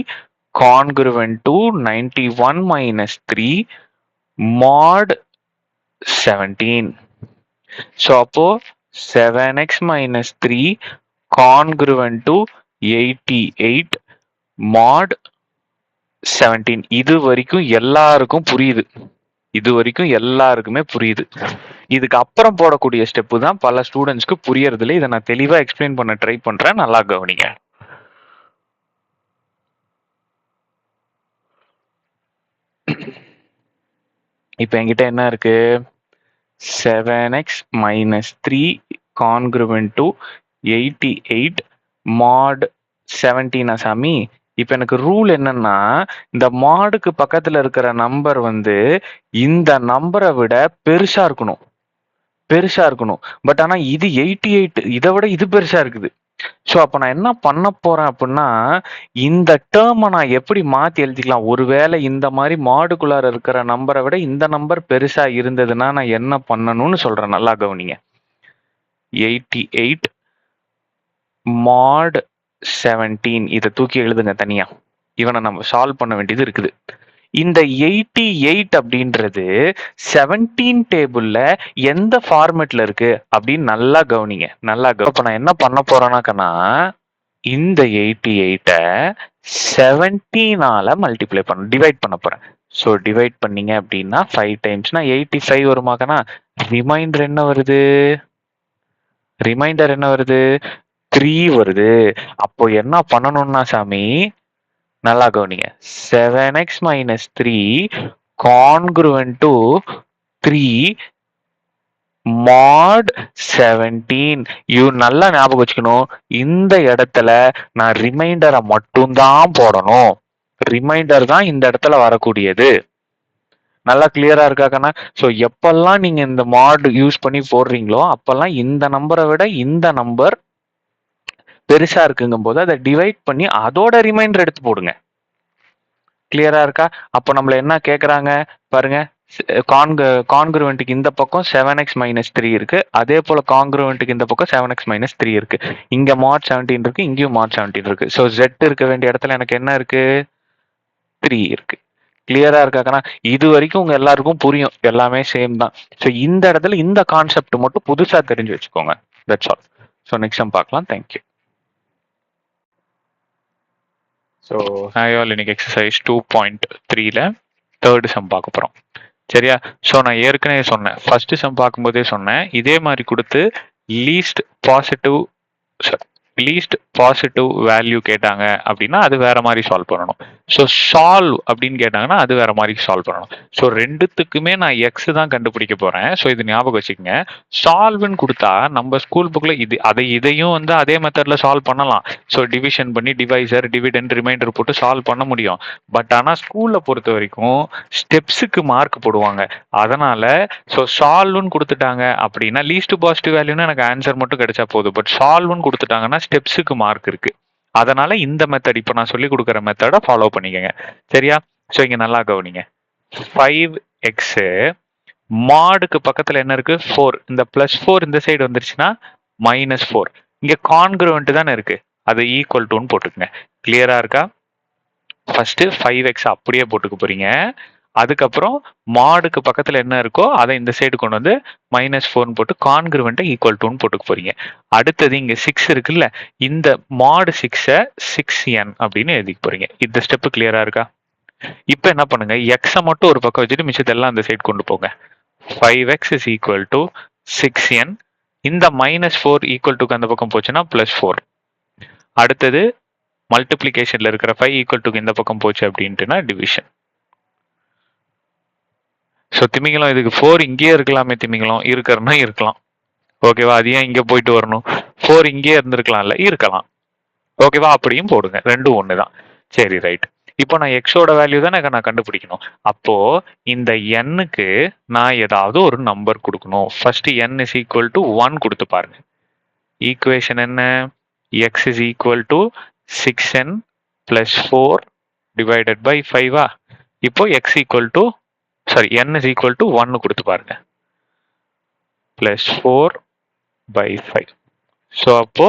கான்குருவெண்ட் டு 91 -3 mod 17. ஸோ அப்போ 7x -3 கான்குருவெண்ட் டு 88 mod 17. இது வரைக்கும் எல்லாருக்குமே புரியுது. இதுக்கு அப்புறம் போடக்கூடிய ஸ்டெப்பு தான் பல ஸ்டூடெண்ட்ஸ்க்கு புரியறதுல. இதை நான் தெளிவா எக்ஸ்பிளைன் பண்ண ட்ரை பண்றேன். நல்லா கவனிங்க. இப்ப என்கிட்ட என்ன இருக்கு? 7x -3 கான்குருவெண்ட் டு 88 mod 17 சாமி. இப்ப எனக்கு ரூல் என்னன்னா, இந்த மாடுக்கு பக்கத்துல இருக்கிற நம்பர் வந்து இந்த நம்பரை விட பெருசா இருக்கணும். பட் ஆனா இது 88, இதை விட இது பெருசா இருக்குது. ஸோ அப்ப நான் என்ன பண்ண போறேன் அப்படின்னா, இந்த டேர்மை நான் எப்படி மாத்தி எழுதிக்கலாம்? ஒருவேளை இந்த மாதிரி மாடுக்குள்ளார இருக்கிற நம்பரை விட இந்த நம்பர் பெருசா இருந்ததுன்னா நான் என்ன பண்ணணும்னு சொல்றேன். நல்லா கவனிங்க. 88 mod 17 இதை தூக்கி எழுதுங்க தனியா. இவனை நம்ம சால்வ் பண்ண வேண்டியது இருக்குது. இந்த 88 அப்படின்றது 17 டேபிள்ல எந்த ஃபார்மேட்ல இருக்கு அப்படின்னு நல்லா கவனிங்க. அப்ப நான் என்ன பண்ண போறேன்னாக்கன்னா, இந்த 88 17ஆல மல்டிப்ளை டிவைட் பண்ண போறேன். ஸோ டிவைட் பண்ணீங்க அப்படின்னா 5 டைம்ஸ்னா 85 வருமாக்கனா. ரிமைண்டர் என்ன வருது? 3 வருது. அப்போ என்ன பண்ணணும்னா சாமி, நல்லா கவனிங்க. 7x -3 கான்குருவெண்ட் to 3 mod 17. நல்லா ஞாபகம் வச்சுக்கணும். இந்த இடத்துல நான் ரிமைண்டரை மட்டும்தான் போடணும். ரிமைண்டர் தான் இந்த இடத்துல வரக்கூடியது. நல்லா கிளியரா இருக்காக்கண்ணா? ஸோ எப்பெல்லாம் நீங்க இந்த மாட் யூஸ் பண்ணி போடுறீங்களோ அப்பெல்லாம் இந்த நம்பரை விட இந்த நம்பர் பெருசா இருக்குங்கும் போது அதை டிவைட் பண்ணி அதோட ரிமைண்டர் எடுத்து போடுங்க. கிளியரா இருக்கா? அப்போ நம்மள என்ன கேக்குறாங்க பாருங்க. கான்குருவெண்ட்டுக்கு இந்த பக்கம் 7x -3 இருக்கு. அதே போல கான்குருவெண்ட்டுக்கு இந்த பக்கம் 7x -3 இருக்கு. இங்க mod 17 இருக்கு, இங்கேயும் mod 17 இருக்கு. ஸோ z இருக்க வேண்டிய இடத்துல எனக்கு என்ன இருக்கு? 3 இருக்கு. கிளியரா இருக்காக்கனா? இது வரைக்கும் உங்க எல்லாருக்கும் புரியும். எல்லாமே சேம் தான். ஸோ இந்த இடத்துல இந்த கான்செப்ட் மட்டும் புதுசா தெரிஞ்சு வச்சுக்கோங்க. That's all. So next time பார்க்கலாம். தேங்க்யூ. ஸோ ஹாய் ஆல், இன்னைக்கு எக்ஸசைஸ் 2.3ல தேர்டு சம் பார்க்க போகிறோம். சரியா? ஸோ நான் ஏற்கனவே சொன்னேன், ஃபர்ஸ்ட் சம் பார்க்கும்போதே சொன்னேன், இதே மாதிரி கொடுத்து லீஸ்ட் பாசிட்டிவ் வேல்யூ கேட்டாங்க அப்படின்னா அது வேற மாதிரி சால்வ் பண்ணணும். ஸோ சால்வ் அப்படின்னு கேட்டாங்கன்னா அது வேற மாதிரி சால்வ் பண்ணணும். ஸோ ரெண்டுத்துக்குமே நான் எக்ஸ் தான் கண்டுபிடிக்க போறேன். ஸோ இது ஞாபகம் வச்சுக்கோங்க. சால்வ்னு கொடுத்தா நம்ம ஸ்கூல் புக்ல இதையும் வந்து அதே மெத்தட்ல சால்வ் பண்ணலாம். ஸோ டிவிஷன் பண்ணி டிவைசர், டிவிடெண்ட், ரிமைண்டர் போட்டு சால்வ் பண்ண முடியும். பட் ஆனால் ஸ்கூல்ல பொறுத்த வரைக்கும் ஸ்டெப்ஸுக்கு மார்க் போடுவாங்க. அதனால ஸோ சால்வ்னு கொடுத்துட்டாங்க அப்படின்னா லீஸ்ட் பாசிட்டிவ் வேல்யூன்னு எனக்கு ஆன்சர் மட்டும் கிடைச்சா போதும். பட் சால்வ்னு கொடுத்துட்டாங்கன்னா ஸ்டெப்ஸுக்கு மார்க் இருக்கு. அதனால இந்த மெத்தட், இப்ப நான் சொல்லி கொடுக்குற மெத்தடை ஃபாலோ பண்ணிக்கங்க. சரியா? ஸோ இங்க நல்லா கவனிங்க. 5x மாடுக்கு பக்கத்துல என்ன இருக்கு? 4. இந்த +4 இந்த சைடு வந்துருச்சுன்னா -4. இங்க கான்குருவெண்ட் தானே இருக்கு, அது ஈக்குவல் டுன்னு போட்டுக்கங்க. கிளியரா இருக்கா? ஃபர்ஸ்ட் 5x அப்படியே போட்டுக்க போறீங்க. அதுக்கப்புறம் மாடுக்கு பக்கத்துல என்ன இருக்கோ அதை இந்த சைடு கொண்டு வந்து -4 போட்டு கான்குருவெண்ட்டை ஈக்குவல் டுன்னு போட்டுக்க போறீங்க. அடுத்தது இங்க 6 இருக்குல்ல, இந்த mod 6 6n அப்படின்னு எழுதிக்க போறீங்க. இந்த ஸ்டெப் கிளியரா இருக்கா? இப்ப என்ன பண்ணுங்க, எக்ஸ மட்டும் ஒரு பக்கம் வச்சுட்டு மிச்சத்தெல்லாம் அந்த சைடு கொண்டு போங்க. 5x is equal to 6n. இந்த -4 ஈக்குவல் டுக்கு அந்த பக்கம் போச்சுன்னா +4. அடுத்தது மல்டிப்ளிகேஷன்ல இருக்கிற 5 ஈக்குவல் டு இந்த பக்கம் போச்சு அப்படின்ட்டுனா டிவிஷன். ஸோ திமிங்கலம் இதுக்கு 4 இங்கேயே இருக்கலாமே, திமிங்கலம் இருக்கிறன்னா இருக்கலாம். ஓகேவா, அது ஏன் இங்க போயிட்டு வரணும்? 4 இங்கேயே இருந்திருக்கலாம்ல, இருக்கலாம். ஓகேவா, அப்படியும் போடுங்க, ரெண்டும் ஒண்ணுதான். சரி ரைட். இப்போ நான் எக்ஸோட வேல்யூ தானே நான் கண்டுபிடிக்கணும். அப்போ இந்த எண்ணுக்கு நான் ஏதாவது ஒரு நம்பர் கொடுக்கணும். First n is equal to 1 கொடுத்து பாருங்க. ஈக்குவேஷன் என்ன? x is equal to 6n plus 4 divided by 5. இப்போ x equal to n is equal to 1 கொடுத்து பாருங்க. Plus 4 by 5. ஸோ அப்போ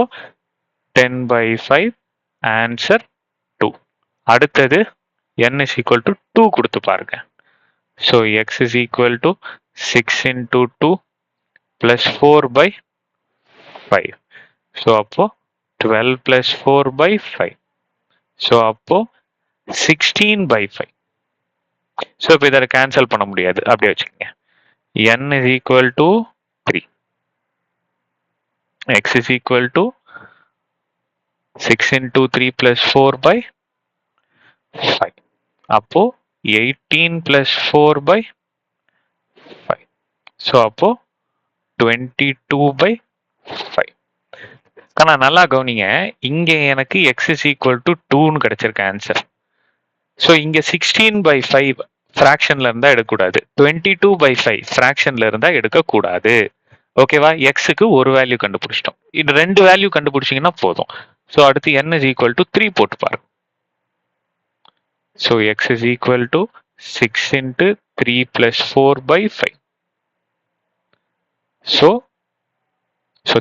10 by 5 ஆன்சர் 2. அடுத்தது n is equal to 2 கொடுத்து பாருங்க. So x is equal to 6 into 2 plus 4 by 5. So அப்போ 12 plus 4 by 5. So அப்போ 16 by 5. So இப்போ இதை கேன்சல் பண்ண முடியாது, அப்படியே வச்சுக்கோங்க. n is equal to 3. x is equal to 6 into 3 plus 4 by 5. அப்போ 18 plus 4 by 5. ஸோ அப்போ 22 by 5. ஆனால் நல்லா கவனிங்க, இங்கே எனக்கு x is equal to 2ன்னு கிடைச்சிருக்க ஆன்சர். ஸோ இங்கே 16 by 5 ஃப்ராக்ஷன்ல இருந்தா எடுக்கக்கூடாது, 22 by 5 ஃப்ராக்ஷன்ல இருந்தா எடுக்கக்கூடாது. ஓகேவா, எக்ஸுக்கு ஒரு வேல்யூ கண்டுபிடிச்சிட்டோம். இது 2 வேல்யூ கண்டுபிடிச்சிங்கன்னா போதும். ஸோ அடுத்து n is equal to 3 போட்டு பாருங்க. So x is equal to 6 into 3 plus 4 by 5. So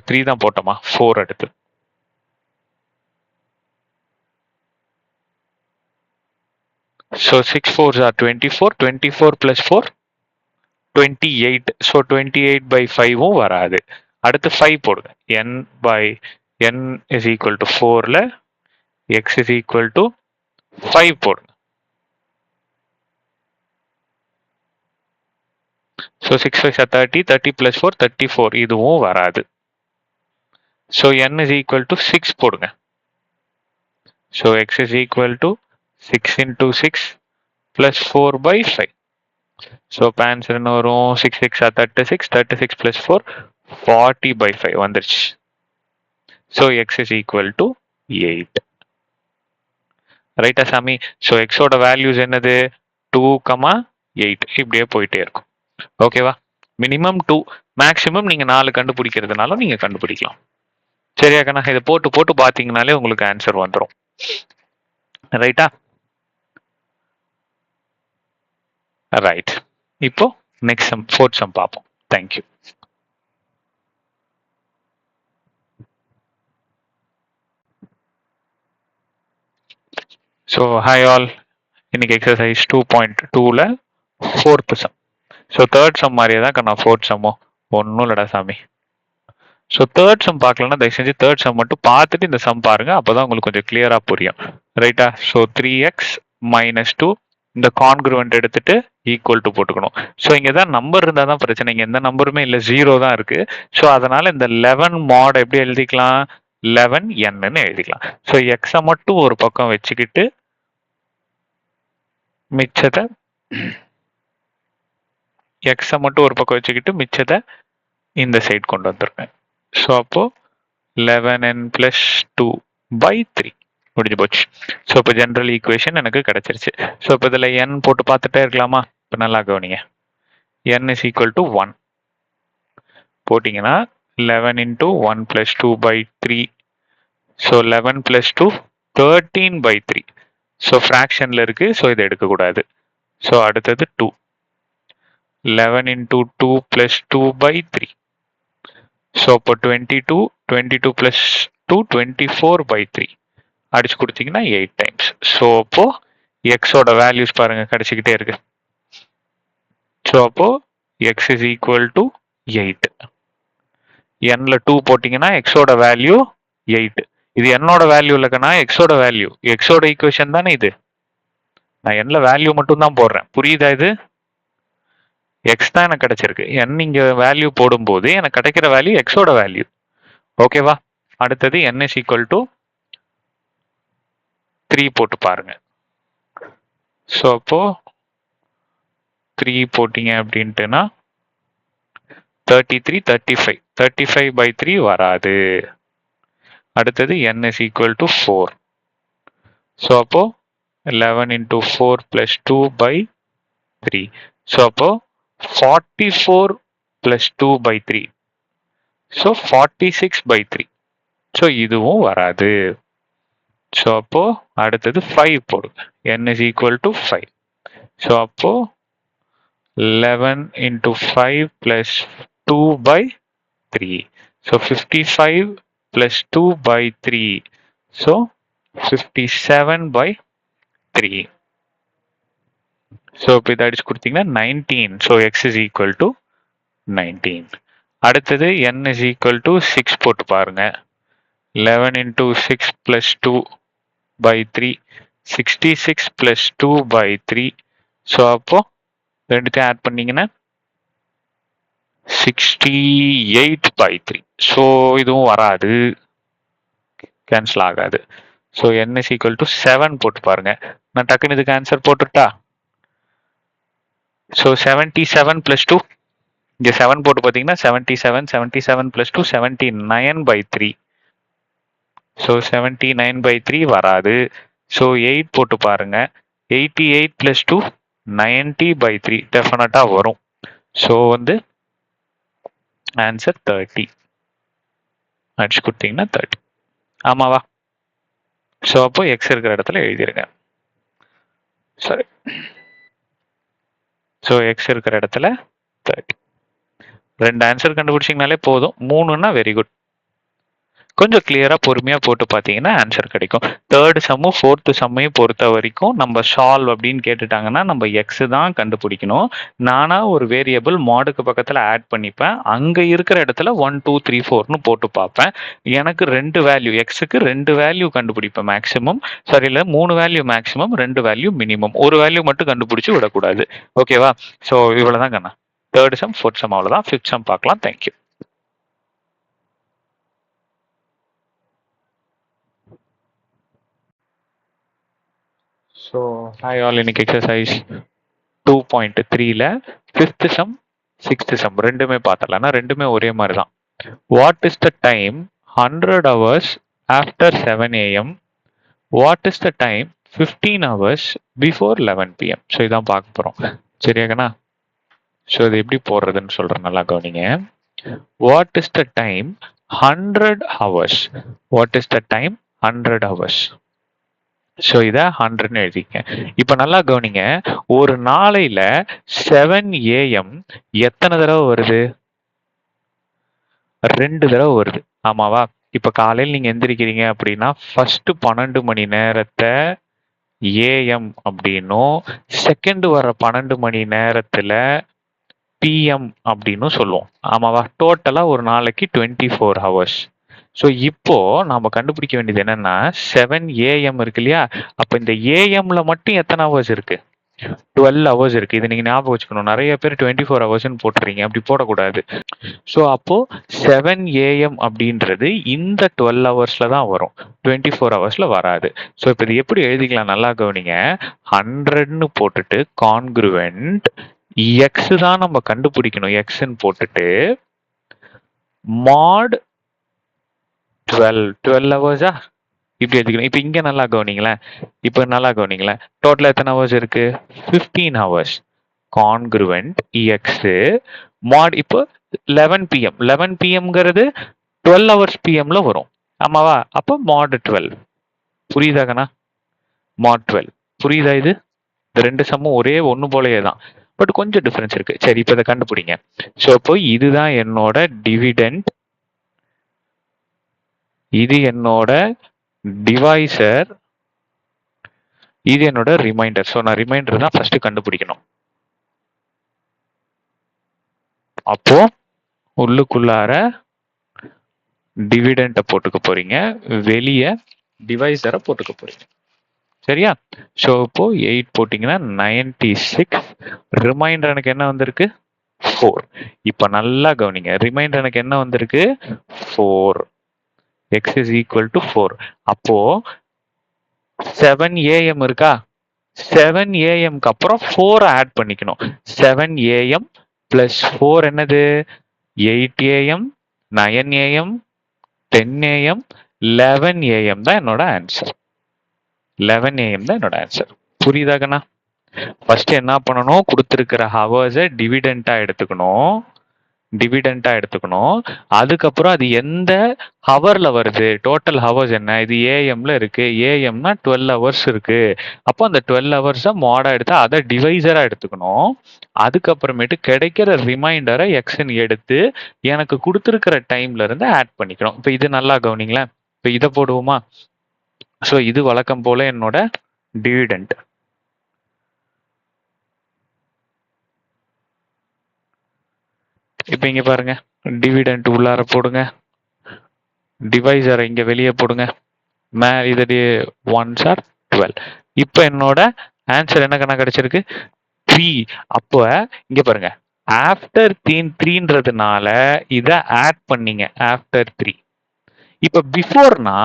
3 தான் போட்டோமா, 4 அடுத்து. So 6 4s are 24. 24 plus 4 28. So 28 by 5ம் வராது. அடுத்து 5 போடுங்க. n is equal to 4ல x is equal to 5 போடுங்க. So 6 5 are 30. 30 plus 4 34. இதுவும் வராது. So n is equal to 6 போடுங்க. So x is equal to 6 into 6 plus 4 by 5. So இப்போ answer என்ன வரும்? 6 6 are 36. 36 plus 4 40 by 5 வந்துருச்சு. So x is equal to 8. ரைட்டா சாமி? ஸோ எக்ஸோட வேல்யூஸ் என்னது? 2, 8 இப்படியே போயிட்டே இருக்கும். ஓகேவா, மினிமம் 2, மேக்ஸிமம் நீங்க 4 கண்டுபிடிக்கிறதுனால நீங்க கண்டுபிடிக்கலாம். சரியா கண்ணா? இதை போட்டு போட்டு பார்த்தீங்கனாலே உங்களுக்கு ஆன்சர் வந்துடும். ரைட்டா? ரைட். இப்போ நெக்ஸ்ட் சம், 4th சம் பார்ப்போம். தேங்க்யூ. ஸோ ஹாய் ஆல், இன்னைக்கு எக்ஸசைஸ் 2.2ல 4th sum. So 3rd sum மாதிரியே தான் நான் 4th சம்மும் ஒன்றும் இல்லடா சாமி. ஸோ 3rd சம் பார்க்கலன்னா தயவு செஞ்சு 3rd சம் மட்டும் பார்த்துட்டு இந்த சம் பாருங்க, அப்போதான் உங்களுக்கு கொஞ்சம் கிளியரா புரியும். ரைட்டா? ஸோ 3x - 2 இந்த கான்க்ருவெண்ட் எடுத்துட்டு ஈக்குவல் டு போட்டுக்கணும். ஸோ இங்கே தான் நம்பர் இருந்தால் தான் பிரச்சனை, இங்கே எந்த நம்பருமே இல்லை, 0 தான் இருக்கு. ஸோ அதனால இந்த 11 mod எப்படி எழுதிக்கலாம்? 11n எழுதிக்கலாம். ஸோ எக்ஸை மட்டும் ஒரு பக்கம் வச்சுக்கிட்டு மிச்சத்தை இந்த சைட் கொண்டு வந்துருங்க. ஸோ அப்போ 11n plus 2 by 3 முடிஞ்சு போச்சு. ஸோ இப்போ ஜென்ரல் ஈக்குவேஷன் எனக்கு கிடைச்சிருச்சு. ஸோ இப்போ இதில் n போட்டு பார்த்துட்டே இருக்கலாமா? இப்போ நல்லா கவனிங்க. n is equal to 1 போட்டிங்கன்னா 11 into 1 plus 2 by 3. So 11 plus 2 13 by 3. So ஃப்ராக்ஷனில் இருக்கு, ஸோ இதை எடுக்கக்கூடாது. ஸோ அடுத்தது 2. 11 into 2 plus 2 by 3. ஸோ இப்போ 22. 22 plus 2 24 by 3. அடிச்சு கொடுத்தீங்கன்னா 8 times. ஸோ அப்போ எக்ஸோட வேல்யூஸ் பாருங்க கிடைச்சிக்கிட்டே இருக்கு. ஸோ அப்போ எக்ஸ் இஸ் ஈக்குவல் டு 8. என்ல 2 போட்டிங்கன்னா எக்ஸோட வேல்யூ 8. இது என்னோட வேல்யூ இல்லைக்கன்னா எக்ஸோட வேல்யூ. எக்ஸோட ஈக்குவேஷன் தானே இது. நான் என்ல வேல்யூ மட்டும் தான் போடுறேன். புரியுதா? இது எக்ஸ் தான் எனக்கு கிடைச்சிருக்கு. என் இங்க வேல்யூ போடும்போது எனக்கு கிடைக்கிற வேல்யூ எக்ஸோட வேல்யூ. ஓகேவா? அடுத்தது n is equal to 3 போட்டு பாருங்க. ஸோ அப்போ 3 போட்டீங்க அப்படின்ட்டுனா 33, 35. 35/3 வராது. அடுத்தது n is equal to 4. So அப்போ 11 into 4 plus 2/3. ஸோ அப்போ 44 plus 2/3. ஸோ 46/3. ஸோ இதுவும் வராது. ஸோ அப்போ அடுத்தது 5 போடுங்க. n is equal to 5. So அப்போ 11 into 5 plus 2/3. So 55 plus 2/3. So 57/3. So இப்போ இதை அடிச்சு கொடுத்தீங்கன்னா 19. So x is equal to 19. அடுத்தது n is equal to 6 போட்டு பாருங்க. 11 into 6 plus 2/3. 66 plus 2/3. So அப்போ ரெண்டுத்தையும் ஆட் பண்ணீங்கன்னா 68/3. ஸோ இதுவும் வராது, கேன்சல் ஆகாது. So n is equal to 7 போட்டு பாருங்க. நான் டக்குன்னு இதுக்கு ஆன்சர் போட்டுட்டா. ஸோ 77 plus 2, இங்கே 7 போட்டு பார்த்தீங்கன்னா 77, 77 plus 2 79/3. ஸோ 79/3 வராது. ஸோ 8 போட்டு பாருங்க. 88 plus 2 90/3 டெஃபினட்டாக வரும். ஸோ வந்து ஆன்சர் 30. அடிச்சு கொடுத்தீங்கன்னா 30. ஆமாவா? ஸோ அப்போ எக்ஸ் இருக்கிற இடத்துல எழுதிருங்க. சரி, ஸோ எக்ஸ் இருக்கிற இடத்துல 30. 2 ஆன்சர் கண்டுபிடிச்சிங்கனாலே போதும். 3ன்னா வெரி குட். கொஞ்சம் கிளியரா பொறுமையா போட்டு பார்த்தீங்கன்னா ஆன்சர் கிடைக்கும். தேர்ட் சம்மும் ஃபோர்த் சம்மையும் பொறுத்த வரைக்கும் நம்ம சால்வ் அப்படின்னு கேட்டுட்டாங்கன்னா நம்ம எக்ஸ் தான் கண்டுபிடிக்கணும். நானா ஒரு வேரியபிள் மாடுக்கு பக்கத்தில் ஆட் பண்ணிப்பேன். அங்கே இருக்கிற இடத்துல 1 2 3 4ன்னு போட்டு பார்ப்பேன். எனக்கு 2 வேல்யூ, எக்ஸுக்கு 2 வேல்யூ கண்டுபிடிப்பேன் மேக்ஸிமம். சரி, இல்லை 3 வேல்யூ மேக்ஸிமம், 2 வேல்யூ மினிமம். ஒரு வேல்யூ மட்டும் கண்டுபிடிச்சி விடக்கூடாது. ஓகேவா? ஸோ இவ்வளோதான் கண்ணா. தேர்ட் சம், ஃபோர்த் சம் அவ்வளோதான். ஃபிஃப்த் சம் பார்க்கலாம். தேங்க்யூ. ஸோ ஹாய் ஆல், இன்னைக்கு எக்ஸசைஸ் 2.3ல ஃபிஃப்த் சம், சிக்ஸ்த் சம் ரெண்டுமே பார்த்தலாம். ரெண்டுமே ஒரே மாதிரி தான். What is the time 100 hours after 7 AM? What is the time 15 hours before 11 PM? So இதான் பார்க்க போகிறோம். சரியாங்கண்ணா? ஸோ இது எப்படி போடுறதுன்னு சொல்கிறேன், நல்லா கவனிங்க. What is the time 100 hours? What is the time 100 hours? So இதை 100ன்னு எழுதிக்க. இப்போ நல்லா கவனிங்க, ஒரு நாளையில 7 AM எத்தனை தடவை வருது? 2 தடவை வருது. ஆமாவா? இப்போ காலையில் நீங்க எந்திரிக்கிறீங்க அப்படின்னா ஃபர்ஸ்ட் 12 மணி நேரத்தை AM அப்படின்னும், செகண்ட் வர 12 மணி நேரத்துல PM அப்படின்னு சொல்லுவோம். ஆமாவா? டோட்டலா ஒரு நாளைக்கு 24 hours. ஸோ இப்போ நாம கண்டுபிடிக்க வேண்டியது என்னன்னா 7 AM இருக்கு இல்லையா? அப்ப இந்த AMல மட்டும் எத்தனை ஹவர்ஸ் இருக்கு? 12 hours இருக்கு. இது நீங்க ஞாபகம் வச்சுக்கணும். நிறைய பேர் 24 hours போட்டுறீங்க. அப்படி போடக்கூடாது. ஸோ அப்போ 7 AM அப்படின்றது இந்த 12 hours தான் வரும், 24 hours வராது. ஸோ இப்போ இது எப்படி எழுதிக்கலாம், நல்லா கவனிங்க. 100ன்னு போட்டுட்டு கான்க்ருவென்ட் எக்ஸ் தான் நம்ம கண்டுபிடிக்கணும். எக்ஸ்ன்னு போட்டுட்டு மாட் 12 hours இப்படி எழுதிக்கணும். இப்போ இங்க நல்லா கவனிங்களேன். இப்போ நல்லா கவனிங்களேன், டோட்டல் எத்தனை ஹவர்ஸ் இருக்கு? 15 hours. கான்க்ருவென்ட் எக்ஸ் மாட் இப்போ 11 PM. 11 PMங்கிறது 12 hours PMல வரும். ஆமாவா? அப்போ மாட் 12. புரியுதாங்கண்ணா? மாட் 12 புரியுதா? இது இந்த ரெண்டு சம்மும் ஒரே ஒன்று போலயே தான், பட் கொஞ்சம் டிஃபரன்ஸ் இருக்கு. சரி, இப்போ இதை கண்டுபிடிங்க. ஸோ இப்போ இதுதான் என்னோட டிவிடெண்ட், இது என்னோட டிவைசர், இது என்னோட ரிமைண்டர். ஸோ நான் ரிமைண்டர் தான் ஃபர்ஸ்ட் கண்டுபிடிக்கணும். அப்போ உள்ளுக்குள்ளார டிவிடெண்ட்டை போட்டுக்க போறீங்க, வெளியே டிவைசரை போட்டுக்க போறீங்க. சரியா? ஸோ இப்போ 8 போட்டிங்கன்னா 96. ரிமைண்டர் எனக்கு என்ன வந்திருக்கு? 4. இப்போ நல்லா கவனிங்க, ரிமைண்டர் எனக்கு என்ன வந்திருக்கு? 4. x is equal to 4. அப்போ 7 AM இருக்கா? 7 AM-க்கு அப்புறம் 4 ஆட் பண்ணிக்கணும். 7 AM plus 4 என்னது? 8 AM, 9 AM, 10 AM, 11 AM தான் என்னோட ஆன்சர். 11 AM தான் என்னோட ஆன்சர். புரியுதா கண்ணா? ஃபர்ஸ்ட் என்ன பண்ணணும்? கொடுத்திருக்கிற ஹவர்ஸை டிவிடெண்டா எடுத்துக்கணும். அதுக்கப்புறம் அது எந்த ஹவர்ல வருது, டோட்டல் ஹவர்ஸ் என்ன, இது ஏஎம்ல இருக்கு, ஏஎம்னா 12 ஹவர்ஸ் இருக்கு. அப்போ அந்த 12 ஹவர்ஸை மாடா எடுத்து அதை டிவைசரா எடுத்துக்கணும். அதுக்கப்புறமேட்டு கிடைக்கிற ரிமைண்டரை எக்ஸ்ன்னு எடுத்து எனக்கு கொடுத்துருக்கிற டைம்ல இருந்து ஆட் பண்ணிக்கணும். இப்போ இது நல்லா கவனிங்களேன். இப்போ இதை போடுவோமா? ஸோ இது வழக்கம் போல என்னோட டிவிடெண்ட். இப்போ இங்க பாருங்க, டிவிடெண்ட் உள்ளார போடுங்க, டிவைசரை இங்க வெளியே போடுங்க, இது 1s are 12. இப்போ என்னோட ஆன்சர் என்ன கணக்கு கிடைச்சிருக்கு? 3. அப்போ இங்க பாருங்க, ஆஃப்டர் 3ன்றதுனால இதை ஆட் பண்ணீங்க ஆஃப்டர் 3. இப்போ பிஃபோர்னா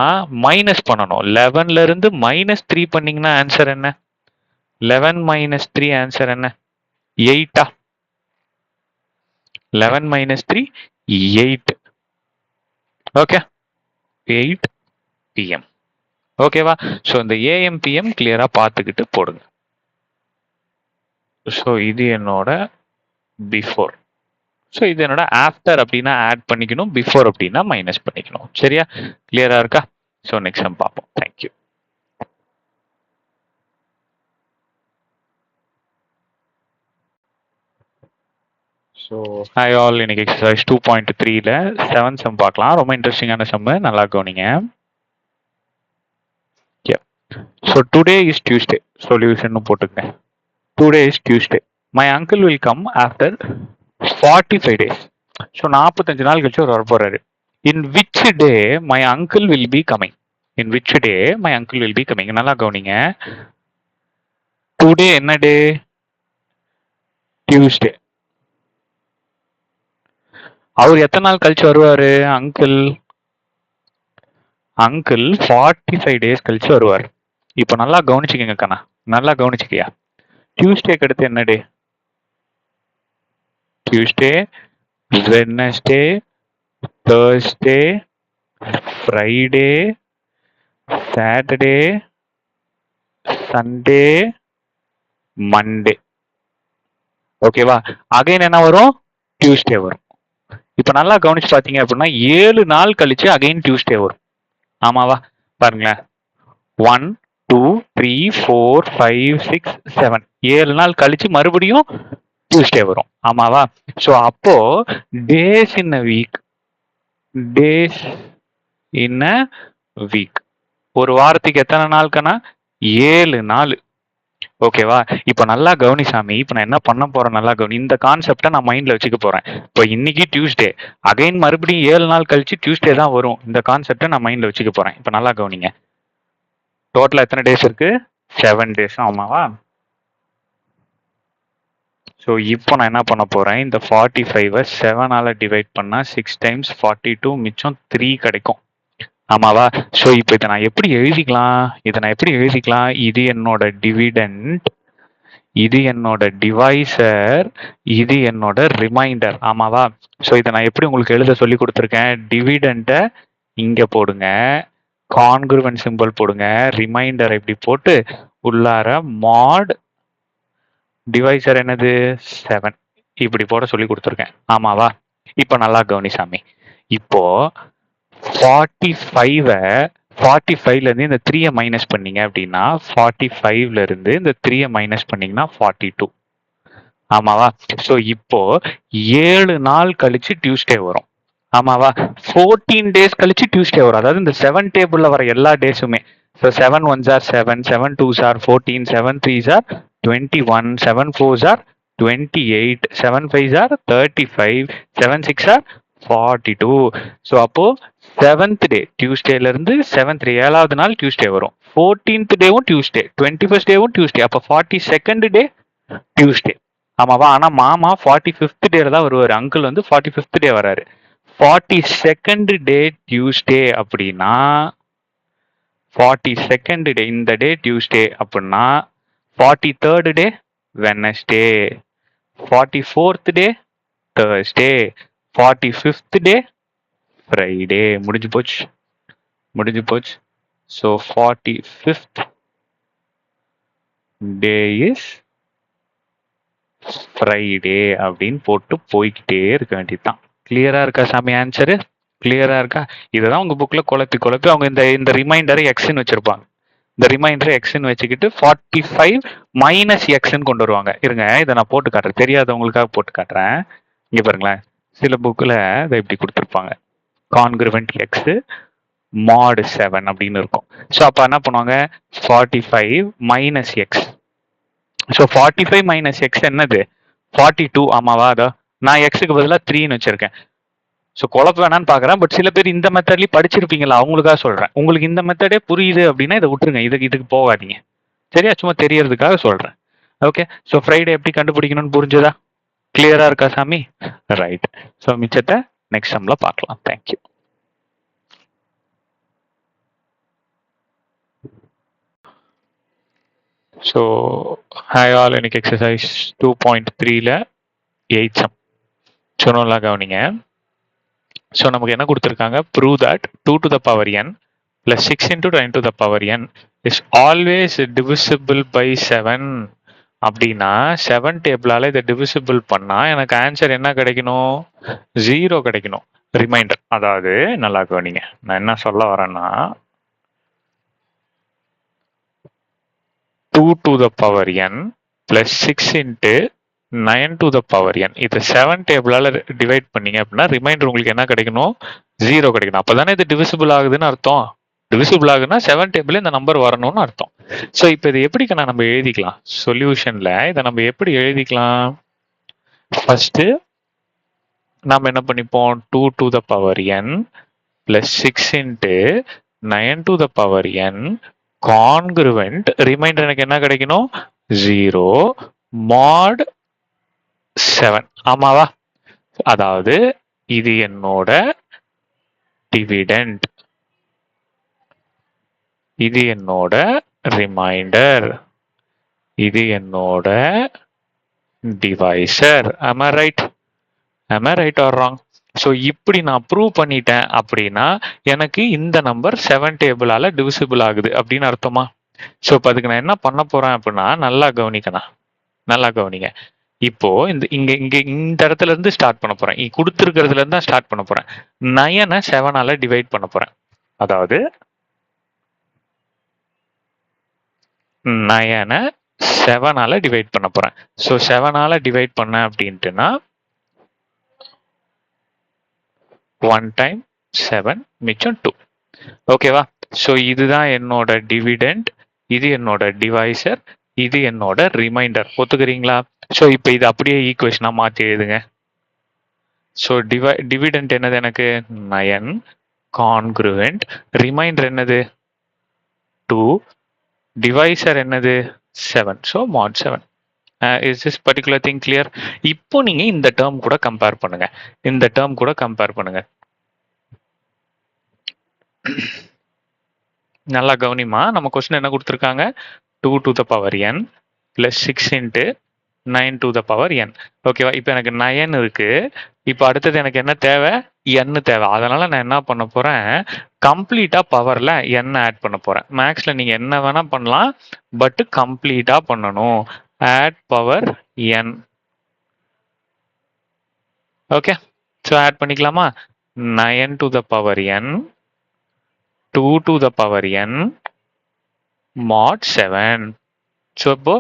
மைனஸ் பண்ணணும். 11ல இருந்து -3 பண்ணீங்கன்னா ஆன்சர் என்ன? 11 - 3 ஆன்சர் என்ன? 8. 11 - 3 8. Okay, 8 PM. ஓகேவா? ஸோ இந்த ஏஎம் பிஎம் கிளியரா பார்த்துக்கிட்டு போடுங்க. ஸோ இது என்னோட பிஃபோர். ஸோ இது என்னோட ஆஃப்டர் அப்படின்னா ஆட் பண்ணிக்கணும், பிஃபோர் அப்படின்னா மைனஸ் பண்ணிக்கணும். சரியா? கிளியரா இருக்கா? ஸோ நெக்ஸ்ட் டைம் பார்ப்போம். தேங்க்யூ. ஸோ ஹாய் ஆல், இன்னைக்கு எக்ஸசைஸ் 2.3ல 7th சம் பார்க்கலாம். ரொம்ப இன்ட்ரெஸ்டிங்கான சம்மு, நல்லா கவனிங்க. So today is Tuesday, solution போட்டுங்க. Today is Tuesday. My uncle will come after 45 days. So 45 நாள் கழிச்சு அவர் வரப்போறாரு. In which day my uncle will be coming? In which day my uncle will be coming? நல்லா கவனிங்க. Today என்ன day? Tuesday. அவர் எத்தனை நாள் கழிச்சு வருவாரு? அங்கிள் 45 days கழிச்சு வருவார். இப்போ நல்லா கவனிச்சுக்கங்க கண்ணா, நல்லா கவனிச்சுக்கியா. டியூஸ்டேக்கு அடுத்து என்ன day? Tuesday, Wednesday, Thursday, Friday, Saturday, Sunday, Monday. ஓகேவா? அகைன் என்ன வரும்? டியூஸ்டே வரும். இப்போ நல்லா கவனிச்சு பார்த்தீங்க அப்படின்னா 7 நாள் கழிச்சு அகைன் டியூஸ்டே வரும். ஆமாவா? பாருங்களேன், 1 2 3 4 5 6 7 7 நாள் கழிச்சு மறுபடியும் டியூஸ்டே வரும். ஆமாவா? ஸோ அப்போ days in a week, days in a week, ஒரு வாரத்துக்கு எத்தனை நாளுக்குன்னா 7 நாள். ஓகேவா? இப்போ நல்லா கவனி சாமி. இப்போ நான் என்ன பண்ண போறேன், நல்லா கவனி. இந்த கான்செப்டை நான் மைண்ட்ல வச்சுக்க போறேன். இப்போ இன்னைக்கு டியூஸ்டே, அகைன் மறுபடியும் 7 நாள் கழிச்சு டியூஸ்டே தான் வரும். இந்த கான்செப்டை நான் மைண்ட்ல வச்சுக்க போறேன். இப்போ நல்லா கவனிங்க. டோட்டலா எத்தனை டேஸ் இருக்கு? 7 டேஸ். ஆமாவா? ஸோ இப்போ நான் என்ன பண்ண போறேன், இந்த 45-ஐ 7ஆல டிவைட் பண்ணா 6 times 42, மிச்சம் 3 கிடைக்கும். ஆமாவா? ஸோ இப்போ இதை நான் எப்படி எழுதிக்கலாம்? இது என்னோட டிவிடெண்ட், இது என்னோட டிவைசர், இது என்னோட ரிமைண்டர். ஆமாவா? ஸோ இதை நான் எப்படி உங்களுக்கு எழுத சொல்லி கொடுத்துருக்கேன்? டிவிடெண்ட்டை இங்க போடுங்க, கான்குருவன்ட் சிம்பிள் போடுங்க, ரிமைண்டர் இப்படி போட்டு உள்ளார மாட், டிவைசர் என்னது 7, இப்படி போட சொல்லி கொடுத்துருக்கேன். ஆமாவா? இப்போ நல்லா கவனி சாமி. இப்போ 45ல இருந்து இந்த 3-ஐ மைனஸ் பண்ணீங்க அப்படின்னா 45ல இருந்து இந்த 3-ஐ மைனஸ் பண்ணீங்கன்னா 42. ஆமாவா? ஸோ இப்போ 7 நாள் கழிச்சு டியூஸ்டே வரும். ஆமாவா? 14 டேஸ் கழிச்சு டியூஸ்டே வரும். அதாவது இந்த 7 டேபிள்ல வர எல்லா டேஸுமே. So 7 1s are 7, 7 2s are 14, 7 3s are 21, 7 4s are 28, 7 5s are 35, 7 6 are 42. So அப்போ 7th டே டியூஸ்டேல இருந்து 7th டே 7வது நாள் டியூஸ்டே வரும். 14th டேவும் Tuesday, 21st டேவும் Tuesday. அப்போ 42nd டே டியூஸ்டே. ஆமாவா? ஆனா மாமா 45th டேல தான் வருவாரு. அங்கிள் வந்து 45th டே வராரு. 42nd டே டியூஸ்டே அப்படின்னா 42nd டே இந்த டே டியூஸ்டே அப்படின்னா 43rd day Wednesday, 44th day Thursday, 45th day Friday. முடிஞ்சு போச்சு. So 45th day is Friday அப்படின்னு போட்டு போய்கிட்டே இருக்க வேண்டியதுதான். கிளியரா இருக்கா சாமி? ஆன்சரு கிளியரா இருக்கா? இததான் உங்க புக்ல குழப்பி அவங்க இந்த ரிமைண்டரை எக்ஸ்ன்னு வச்சிருப்பாங்க. இந்த ரிமைண்டர் எக்ஸ்ன்னு வச்சுக்கிட்டு 45 மைனஸ் எக்ஸ்ன்னு கொண்டு வருவாங்க. இருங்க, இதை நான் போட்டு காட்டுறேன், தெரியாதவங்களுக்காக போட்டு காட்டுறேன். இங்க பாருங்களேன், சில புக்ல இதை இப்படி கொடுத்துருப்பாங்க, கான்கிருவென்ட் எக்ஸ் mod 7 அப்படின்னு இருக்கும். ஸோ அப்போ என்ன பண்ணுவாங்க, 45 minus X. So 45 minus X என்னது, 42. ஆமாவா? அதோ நான் எக்ஸுக்கு பதிலாக 3ன்னு வச்சிருக்கேன். ஸோ குழப்ப வேணான்னு பார்க்குறேன். பட் சில பேர் இந்த மெத்தட்லேயும் படிச்சிருப்பீங்களா, அவங்களுக்காக சொல்கிறேன். உங்களுக்கு இந்த மெத்தடே புரியுது அப்படின்னா இதை விட்டுருங்க, இதுக்கு போகாதீங்க. சரியா? சும்மா தெரியறதுக்காக சொல்கிறேன். ஓகே. ஸோ ஃப்ரைடே எப்படி கண்டுபிடிக்கணும்னு புரிஞ்சுதா? கிளியரா இருக்கா சாமி? ரைட். ஸோ மிச்சத்தை நெக்ஸ்ட் சம்ல பார்க்கலாம். தேங்க்யூ. ஸோ ஹாய் ஆல், இன்னைக்கு எக்ஸசைஸ் 2.3ல 8th சம் சொன்னோம்லாம் கவனிங்க. ஸோ நமக்கு என்ன கொடுத்துருக்காங்க, prove that 2 to the power n plus 6 into 10 to the power n is always divisible by 7 அப்படின்னா 7 டேபிளால இதை டிவிசிபிள் பண்ணா எனக்கு ஆன்சர் என்ன கிடைக்கணும், 0 கிடைக்கணும். ரிமைண்டர், அதாவது நல்லா கவனிங்க, நான் என்ன சொல்ல வரேன்னா 2 to the power n plus 6 into 9 to the power n இதை 7 டேபிளால டிவைட் பண்ணீங்க அப்படின்னா ரிமைண்டர் உங்களுக்கு என்ன கிடைக்கணும், 0 கிடைக்கணும். அப்பதானே இது டிவிசிபிள் ஆகுதுன்னு அர்த்தம். டிவிசிபிள் ஆகுதுன்னா 7 டேபிள் இந்த நம்பர் வரணும்னு அர்த்தம். ஸோ இப்போ இது எப்படிக்கா நம்ம எழுதிக்கலாம், சொல்யூஷன்ல இதை நம்ம எப்படி எழுதிக்கலாம்? ஃபர்ஸ்ட் நாம என்ன பண்ணிப்போம், 2 to the power n plus 6 into 9 to the power n congruent, remainder எனக்கு என்ன கிடைக்கணும், 0 mod 7. ஆமாவா? அதாவது இது என்னோட டிவிடெண்ட், இது என்னோட ரிமைண்டர், இது என்னோட divisor. am I right or wrong? So இப்படி நான் ப்ரூவ் பண்ணிட்டேன் அப்படின்னா எனக்கு இந்த நம்பர் 7 டேபிளால டிவிசிபிள் ஆகுது அப்படின்னு அர்த்தமா? ஸோ இப்போ அதுக்கு நான் என்ன பண்ண போறேன் அப்படின்னா, நல்லா கவனிங்க. இப்போ இந்த இடத்துல இருந்து ஸ்டார்ட் பண்ண போறேன், கொடுத்துருக்கிறதுல இருந்து தான் ஸ்டார்ட் பண்ண போறேன். 9 7ஆல டிவைட் பண்ண போறேன். அதாவது 9 7ஆல டிவைட் பண்ண போறேன். ஸோ 7ஆல டிவைட் பண்ண அப்படின்ட்டுனா 1 time 7 மிச்சம் 2. ஓகேவா? ஸோ இதுதான் என்னோட டிவிடெண்ட், இது என்னோட டிவைசர், இது என்னோட ரிமைண்டர். ஒத்துக்கிறீங்களா? ஸோ இப்போ இது அப்படியே ஈக்குவேஷனா மாற்றி எழுதுங்க. ஸோ டிவிடெண்ட் என்னது, எனக்கு 9 கான்கிருவென்ட், ரிமைண்டர் என்னது 2, டிவைசர் என்னது 7. So mod 7. Is this particular thing clear? இப்போ நீங்க இந்த டேர்ம் கூட கம்பேர் பண்ணுங்க. நல்லா கவனிமா, நம்ம கொஸ்டின் என்ன கொடுத்துருக்காங்க, 2 to the power n plus 6 into 9 to the power n. ஓகேவா? இப்போ எனக்கு 9 இருக்கு. இப்போ அடுத்தது எனக்கு என்ன தேவை, n தேவை. அதனால நான் என்ன பண்ண போறேன், கம்ப்ளீட்டா பவர்ல n ஆட் பண்ண போறேன். மேக்ஸ்ல நீங்க என்ன வேணா பண்ணலாம், பட் கம்ப்ளீட்டா பண்ணணும். Add power n. Okay, so add பண்ணிக்கலாமா? 9 to the power n, 2 to the power n mod 7. ஸோ இப்போ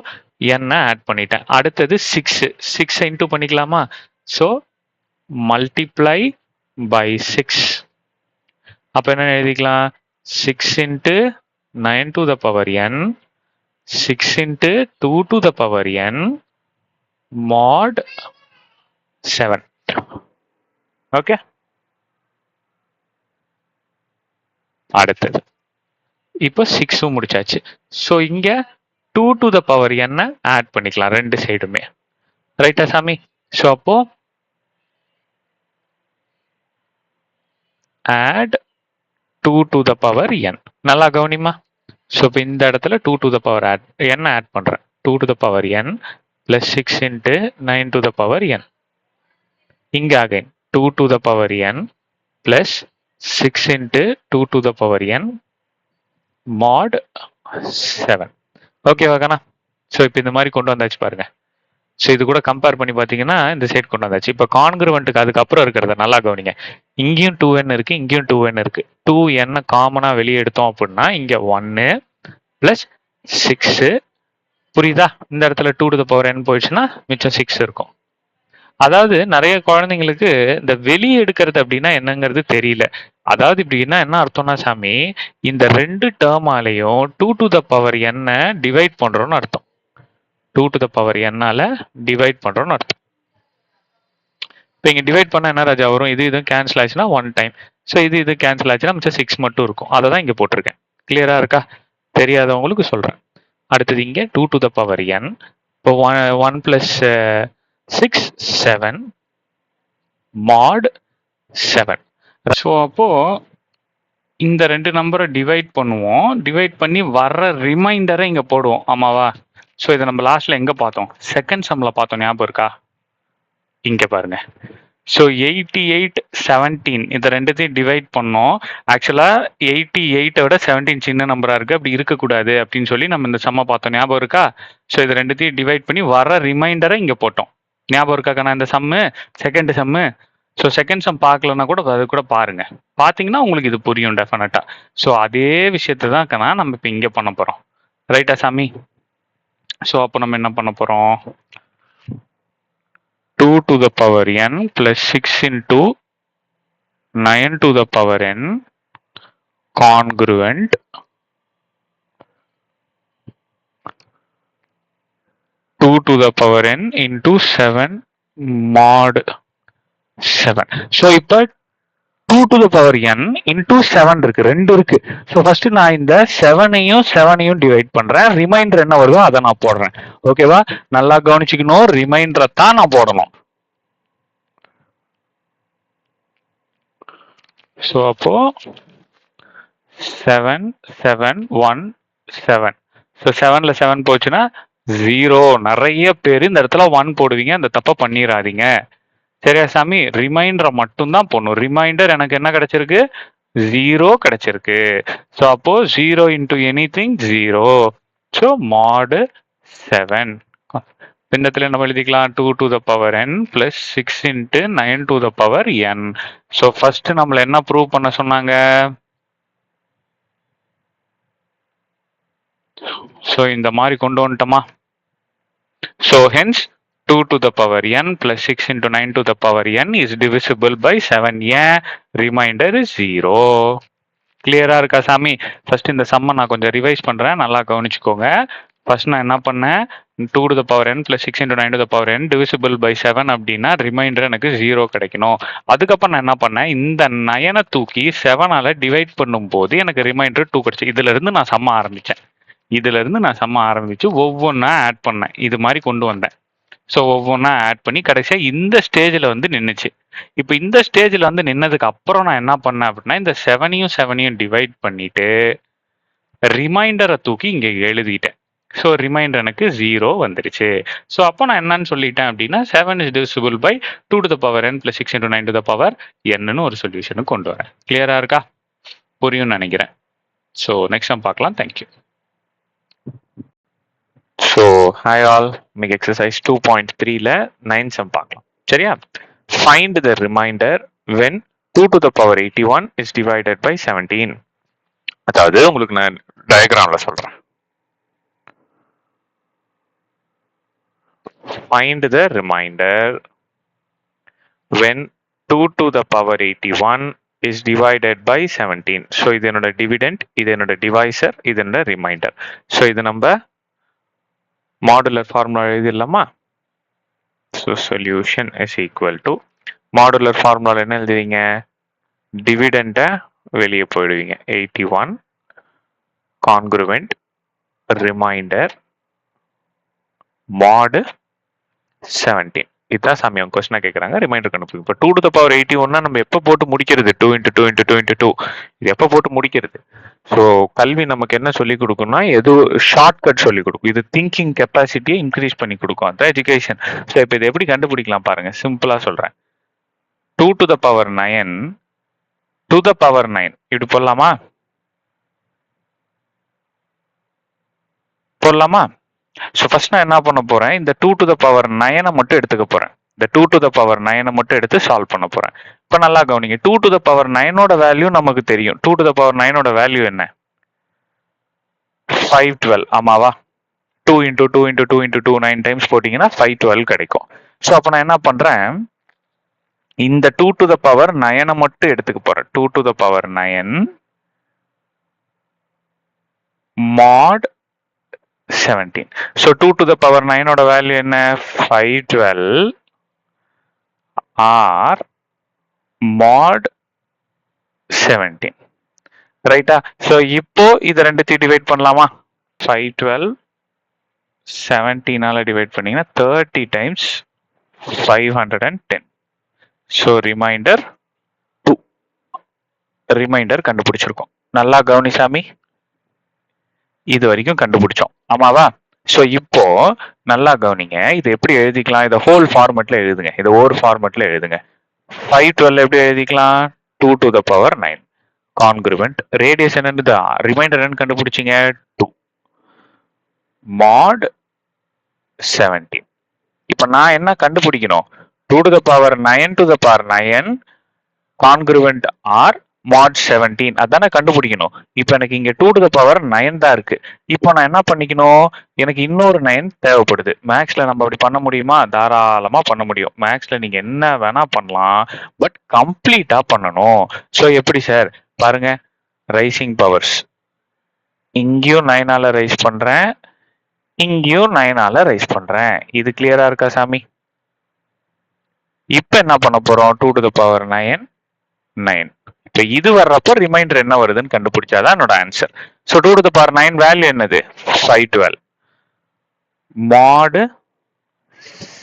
n ஆட் பண்ணிட்டேன். அடுத்தது 6 இன்டூ பண்ணிக்கலாமா? So multiply by 6. அப்போ என்ன எழுதிக்கலாம், 6 into 9 to the power n, 6 into 2 to the power n mod 7. Okay, அடுத்தது இப்போ 6 முடிச்சாச்சு. ஸோ இங்க 2 to the power n add பண்ணிக்கலாம் ரெண்டு சைடுமே. ரைட்டா சாமி? ஸோ அப்போ add 2 to the power n. நல்லா கவனிமா, ஸோ இப்போ இந்த இடத்துல 2 to the power n add பண்ணுறேன். 2 to the power n plus 6 into 9 to the power n. இங்கே again 2 to the power n plus 6 into 2 to the power n mod 7. ஓகேவா கண்ணா? So இப்போ இந்த மாதிரி கொண்டு வந்தாச்சு பாருங்க. ஸோ இது கூட கம்பேர் பண்ணி பார்த்தீங்கன்னா இந்த சைட் கொண்டு வந்தாச்சு. இப்போ கான்கிருவெண்ட்டுக்கு அதுக்கப்புறம் இருக்கிறத நல்லா கவனிங்க. இங்கேயும் 2n இருக்கு, இங்கேயும் 2n இருக்கு. 2n காமனாக வெளியே எடுத்தோம் அப்படின்னா இங்கே 1 ப்ளஸ் 6. புரியுதா? இந்த இடத்துல 2 to the power n போயிடுச்சுன்னா மிச்சம் 6 இருக்கும். அதாவது நிறைய குழந்தைங்களுக்கு இந்த வெளியே எடுக்கிறது அப்படின்னா என்னங்கிறது தெரியல. அதாவது இப்படின்னா என்ன அர்த்தம்னா சாமி, இந்த ரெண்டு டேர்மாலையும் 2 to the power n divide பண்றோம்னு அர்த்தம். 2 to the power n ஆல டிவைட் பண்றோம்னு அர்த்தம். இப்போ இங்க டிவைட் பண்ணா என்ன ராஜா வரும்? இதுவும் கேன்சல் ஆச்சுன்னா 1 டைம். ஸோ இது கேன்சல் ஆச்சுன்னா மிச்சம் 6 மட்டும் இருக்கும். அதை தான் இங்க போட்டிருக்கேன். கிளியரா இருக்கா? தெரியாதவங்களுக்கு சொல்றேன். அடுத்தது இங்க 2 to the power n. இப்போ 1 plus 6 7 mod 7. ஸோ அப்போ இந்த ரெண்டு நம்பரை டிவைட் பண்ணுவோம். டிவைட் பண்ணி வர்ற ரிமைண்டரை இங்க போடுவோம். ஆமாவா? ஸோ இதை நம்ம லாஸ்ட்ல எங்க பார்த்தோம்? செகண்ட் சம்ல பார்த்தோம். ஞாபகம் இருக்கா? இங்க பாருங்க. ஸோ 88 17 இந்த ரெண்டுத்தையும் டிவைட் பண்ணோம். ஆக்சுவலா 88 விட 17 சின்ன நம்பரா இருக்கு, அப்படி இருக்கக்கூடாது அப்படின்னு சொல்லி நம்ம இந்த சம்மை பார்த்தோம். ஞாபகம் இருக்கா? ஸோ இது ரெண்டுத்தையும் டிவைட் பண்ணி வர ரிமைண்டரை இங்க போட்டோம். ஞாபகம் இருக்காக்கா இந்த sum, second sum? So second sum பார்க்கலன்னா கூட அது கூட பாருங்க. பார்த்தீங்கன்னா உங்களுக்கு இது புரியும் டெஃபினட்டா. ஸோ அதே விஷயத்தை தான் கண்ணா நம்ம இப்போ இங்கே பண்ண போறோம். ரைட்டா சாமி? ஸோ அப்போ நம்ம என்ன பண்ண போறோம்? 2 to the power n plus 6 into 9 to the power n congruent to the power n into 7 mod 7. ஸோ இப்போ 2 to the power n into 7 இருக்கு, ரெண்டு இருக்கு. ஸோ ஃபர்ஸ்ட் நான் இந்த 7ஐயும் டிவைட் பண்றேன். ரிமைண்டர் என்ன வருதோ அதை நான் போடுறேன். ஓகேவா? நல்லா கவனிச்சுக்கணும். ரிமைண்டரை தான் நான் போடணும். ஸோ அப்போ 7 7 1 7. ஸோ 7ல 7 போச்சுன்னா 0. நிறைய பேர் இந்த இடத்துல 1 போடுவீங்க. அந்த தப்பை பண்ணிடாதீங்க. சரியா சாமி? ரிமைண்டரை மட்டும் தான் போடணும். ரிமைண்டர் எனக்கு என்ன கிடைச்சிருக்கு? 0 கிடைச்சிருக்கு. ஸோ அப்போ 0 into anything 0. So mod 7. பின்னத்துல நம்ம எழுதிக்கலாம் 2 to the power n plus 6 into 9 to the power n. So first நம்மள என்ன ப்ரூவ் பண்ண சொன்னாங்க? ஸோ இந்த மாதிரி கொண்டு வந்துட்டோமா? So hence 2 to the power n plus 6 into 9 to the power n is divisible by 7. ஏன்? Remainder is 0. கிளியரா இருக்கா சாமி? ஃபர்ஸ்ட் இந்த சம்மை நான் கொஞ்சம் ரிவைஸ் பண்றேன், நல்லா கவனிச்சுக்கோங்க. ஃபர்ஸ்ட் நான் என்ன பண்ணேன்? 2 to the power n plus 6 into 9 to the power n divisible by 7 அப்படின்னா ரிமைண்டர் எனக்கு 0 கிடைக்கணும். அதுக்கப்புறம் நான் என்ன பண்ணேன்? இந்த 9 தூக்கி 7ஆல டிவைட் பண்ணும்போது எனக்கு ரிமைண்டர் 2 கிடைச்சு. இதுல இருந்து நான் சம்ம ஆரம்பிச்சு ஒவ்வொன்றா ஆட் பண்ணேன். இது மாதிரி கொண்டு வந்தேன். ஸோ ஒவ்வொன்றா ஆட் பண்ணி கடைசியாக இந்த ஸ்டேஜில் வந்து நின்றுச்சு. இப்போ இந்த ஸ்டேஜில் வந்து நின்னதுக்கு அப்புறம் நான் என்ன பண்ணேன் அப்படின்னா, இந்த 7ஐயும் டிவைட் பண்ணிட்டு ரிமைண்டரை தூக்கி இங்கே எழுதிட்டேன். ஸோ ரிமைண்டர் எனக்கு 0 வந்துருச்சு. ஸோ அப்போ நான் என்னன்னு சொல்லிட்டேன் அப்படின்னா 7 is divisible by 2 to the power n plus 6 into 9 to the power n ஒரு சொல்யூஷனுக்கு கொண்டு வரேன். கிளியரா இருக்கா? புரியும்னு நினைக்கிறேன். ஸோ நெக்ஸ்ட் டைம் பார்க்கலாம். தேங்க்யூ. ஸோ ஹாய் ஆல், இன்னைக்கு எக்ஸசைஸ் 2.3ல 9 சம் பார்க்கலாம். சரியா? Find the reminder when 2 to the power 81 is divided by 17. அதாவது உங்களுக்கு நான் டயக்ராம்ல சொல்றேன். Find the remainder when 2 to the power 81 is divided by 17. So இது என்னோட டிவிடெண்ட், இது என்னோட டிவைசர், இது என்னோட ரிமைண்டர். ஸோ இது நம்ம மாடுலர் ஃபார்முலா எழுதிடலாமா? So solution is equal to modular formula என்ன எழுதுவீங்க? டிவிடெண்ட்டை வெளியே போயிடுவீங்க. 81 கான்குருவெண்ட் ரிமைண்டர் mod 17. இதுதான் சாமி அவங்க கொஸ்டினா கேட்குறாங்க. ரிமைண்டர் கண்டுபிடிக்கும். இப்போ 2 to the power 81 நம்ம எப்போ போட்டு முடிக்கிறது? 2 into 2 into 2 into 2 இது எப்போ போட்டு முடிக்கிறது? ஸோ கல்வி நமக்கு என்ன சொல்லிக் கொடுக்கும்னா எது ஷார்ட் கட் சொல்லிக் கொடுக்கும். இது திங்கிங் கெப்பாசிட்டியை இன்க்ரீஸ் பண்ணி கொடுக்கும். அதான் எஜுகேஷன். ஸோ இப்போ இதை எப்படி கண்டுபிடிக்கலாம் பாருங்க. சிம்பிளா சொல்றேன். 2 to the power 9 to the power 9 இப்படி போடலாமா? போடலாமா? ஸோ ஃபர்ஸ்ட் நான் என்ன பண்ண போறேன், இந்த 2 to the power 9 மட்டும் எடுத்துக்க போறேன். இந்த 2 to the power 9 மட்டும் எடுத்து சால்வ் பண்ண போறேன். இப்போ நல்லா கவனிங்க. 2 to the power 9 வேல்யூ நமக்கு தெரியும். 2 to the power 9 வேல்யூ என்ன? 512 ஆமாவா? 2 into 2 into 2 into 2 9 டைம்ஸ் போட்டீங்கன்னா 512 கிடைக்கும். ஸோ அப்போ நான் என்ன பண்றேன், இந்த 2 to the power 9 மட்டும் எடுத்துக்க போறேன். 2 to the power 9 mod 17. So 2 to the power 9 ஓட வேல்யூ என்ன? 512 or mod 17. ரைட்டா? ஸோ இப்போ இதை ரெண்டுத்தையும் டிவைட் பண்ணலாமா? 512 17ஆல டிவைட் பண்ணீங்கன்னா 30 டைம்ஸ் 510. So remainder 2. ரிமைண்டர் கண்டுபிடிச்சிருக்கோம். நல்லா கவனிசாமி, இது வரைக்கும் கண்டுபிடிச்சோம் ஆமாவா? ஸோ இப்போ நல்லா கவனிங்க. இது எப்படி எழுதிக்கலாம்? இதை ஹோல் ஃபார்மெட்ல எழுதுங்க. இதை ஒரு ஃபார்மெட்ல எழுதுங்க. 512 எப்படி எழுதிக்கலாம்? 2 to the power 9 கான்கிருவென்ட். ரேடியஸ் என்னன்னு ரிமைண்டர் என்ன கண்டுபிடிச்சிங்க? 2 mod 17. இப்போ நான் என்ன கண்டுபிடிக்கணும்? 2 to the power 9 to the power 9 congruent R mod 17 அதானே கண்டுபிடிக்கணும். இப்போ எனக்கு இங்க 2 to the power 9 தான் இருக்கு. இப்போ நான் என்ன பண்ணிக்கணும், எனக்கு இன்னொரு 9 தேவைப்படுது. மேக்ஸ்ல நம்ம அப்படி பண்ண முடியுமா? தாராளமா பண்ண முடியும். மேக்ஸ்ல நீங்க என்ன வேணா பண்ணலாம், பட் கம்ப்ளீட்டா பண்ணணும். ஸோ எப்படி சார் பாருங்க, ரைசிங் பவர்ஸ் இங்கேயும் 9ஆல ரைஸ் பண்றேன், இங்கேயும் 9ஆல ரைஸ் பண்றேன். இது கிளியரா இருக்கா சாமி? இப்போ என்ன பண்ண போறோம்? 2 to the power 9 9. இப்போ இது வர்றப்போ ரிமைண்டர் என்ன வருதுன்னு கண்டுபிடிச்சாதான் என்னோட answer. So 2 to the power 9 value என்னது? 512 mod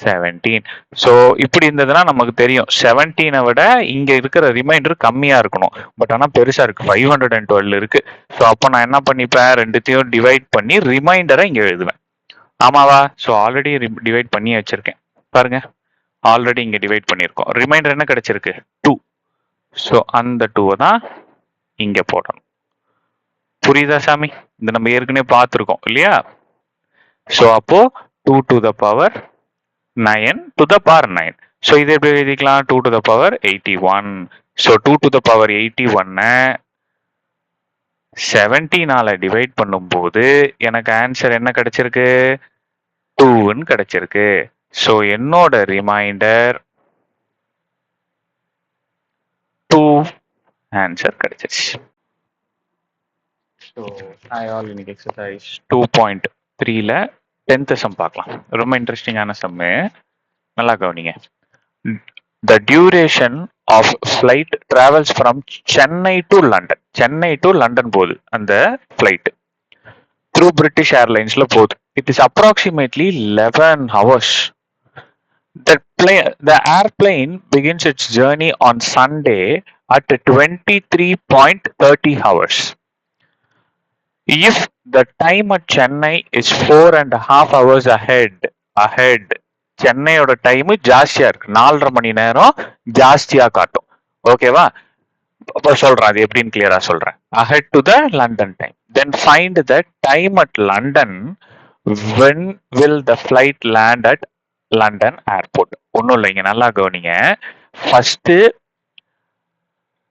17. ஸோ இப்படி இருந்ததுன்னா நமக்கு தெரியும் 17 விட இங்க இருக்கிற ரிமைண்டர் கம்மியா இருக்கணும். பட் ஆனா பெருசா இருக்கு, 512 இருக்கு. ஸோ அப்போ நான் என்ன பண்ணிப்பேன், ரெண்டுத்தையும் டிவைட் பண்ணி ரிமைண்டரை இங்க எழுதுவேன் ஆமாவா? ஸோ ஆல்ரெடி டிவைட் பண்ணி வச்சிருக்கேன் பாருங்க. ஆல்ரெடி இங்க டிவைட் பண்ணியிருக்கோம். ரிமைண்டர் என்ன கிடைச்சிருக்கு? 2. ஸோ அந்த 2 தான் இங்க போடணும். புரியுதா சாமி? இந்த நம்ம ஏற்கனவே பார்த்துருக்கோம் இல்லையா? ஸோ அப்போ 2 to the power 9 to the power 9. So இது எப்படி எழுதிக்கலாம்? 2 to the power 81. So 2 to the power 81 17ஆல டிவைட் பண்ணும்போது எனக்கு ஆன்சர் என்ன கிடைச்சிருக்கு? 2ன்னு கிடைச்சிருக்கு. ஸோ என்னோட ரிமைண்டர் 2 ஆன்சர் கிடைச்சிருச்சு. ஸோ இன்னைக்கு எக்ஸசைஸ் 2.3ல 10th சம் பார்க்கலாம். ரொம்ப இன்ட்ரெஸ்டிங்கான சம்மு, நல்லா கவனிங்க. The duration of flight travels from Chennai to London. Chennai to London போகுது அந்த ஃபிளைட். த்ரூ பிரிட்டிஷ் ஏர்லைன்ஸ்ல போகுது. It is approximately 11 hours. The airplane begins its journey on Sunday at 23.30 hours. If the time at Chennai is 4.5 hours ahead, சென்னையோட time ஜாஸ்தியா இருக்கு, 4.5 மணி நேரம் ஜாஸ்தியா காட்டும். ஓகேவா? அப்ப சொல்றேன் அது எப்படின்னு கிளியரா சொல்றேன். ahead to the London time. Then find the time at London. When will the flight land at London airport? ஒன்னும் இல்லைங்க, நல்லா கவனிங்க. First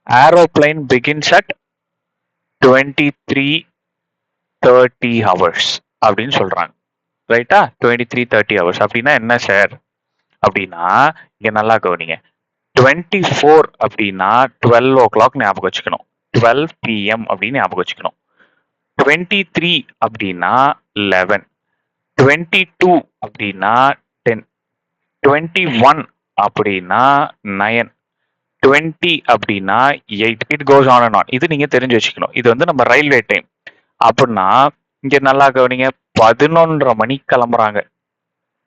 aeroplane begins at 23:30 hours அப்படின்னு சொல்றாங்க. ரைட்டா? 23:30 hours அப்படின்னா என்ன சார் அப்படின்னா, இங்க நல்லா கவனிங்க. 24 அப்படின்னா 12 o'clock ஞாபகம் வச்சுக்கணும். 12 PM அப்படின்னு ஞாபகம் வச்சுக்கணும். 23 அப்படின்னா 11, 22 அப்படின்னா 10, 21 அப்படின்னா 9, 20 அப்படின்னா 8. It goes on and on. இது நீங்க தெரிஞ்சு வச்சுக்கணும். இது வந்து நம்ம ரயில்வே டைம். அப்படின்னா இங்க நல்லா கவனிங்க, 11:30 மணிக்கு கிளம்புறாங்க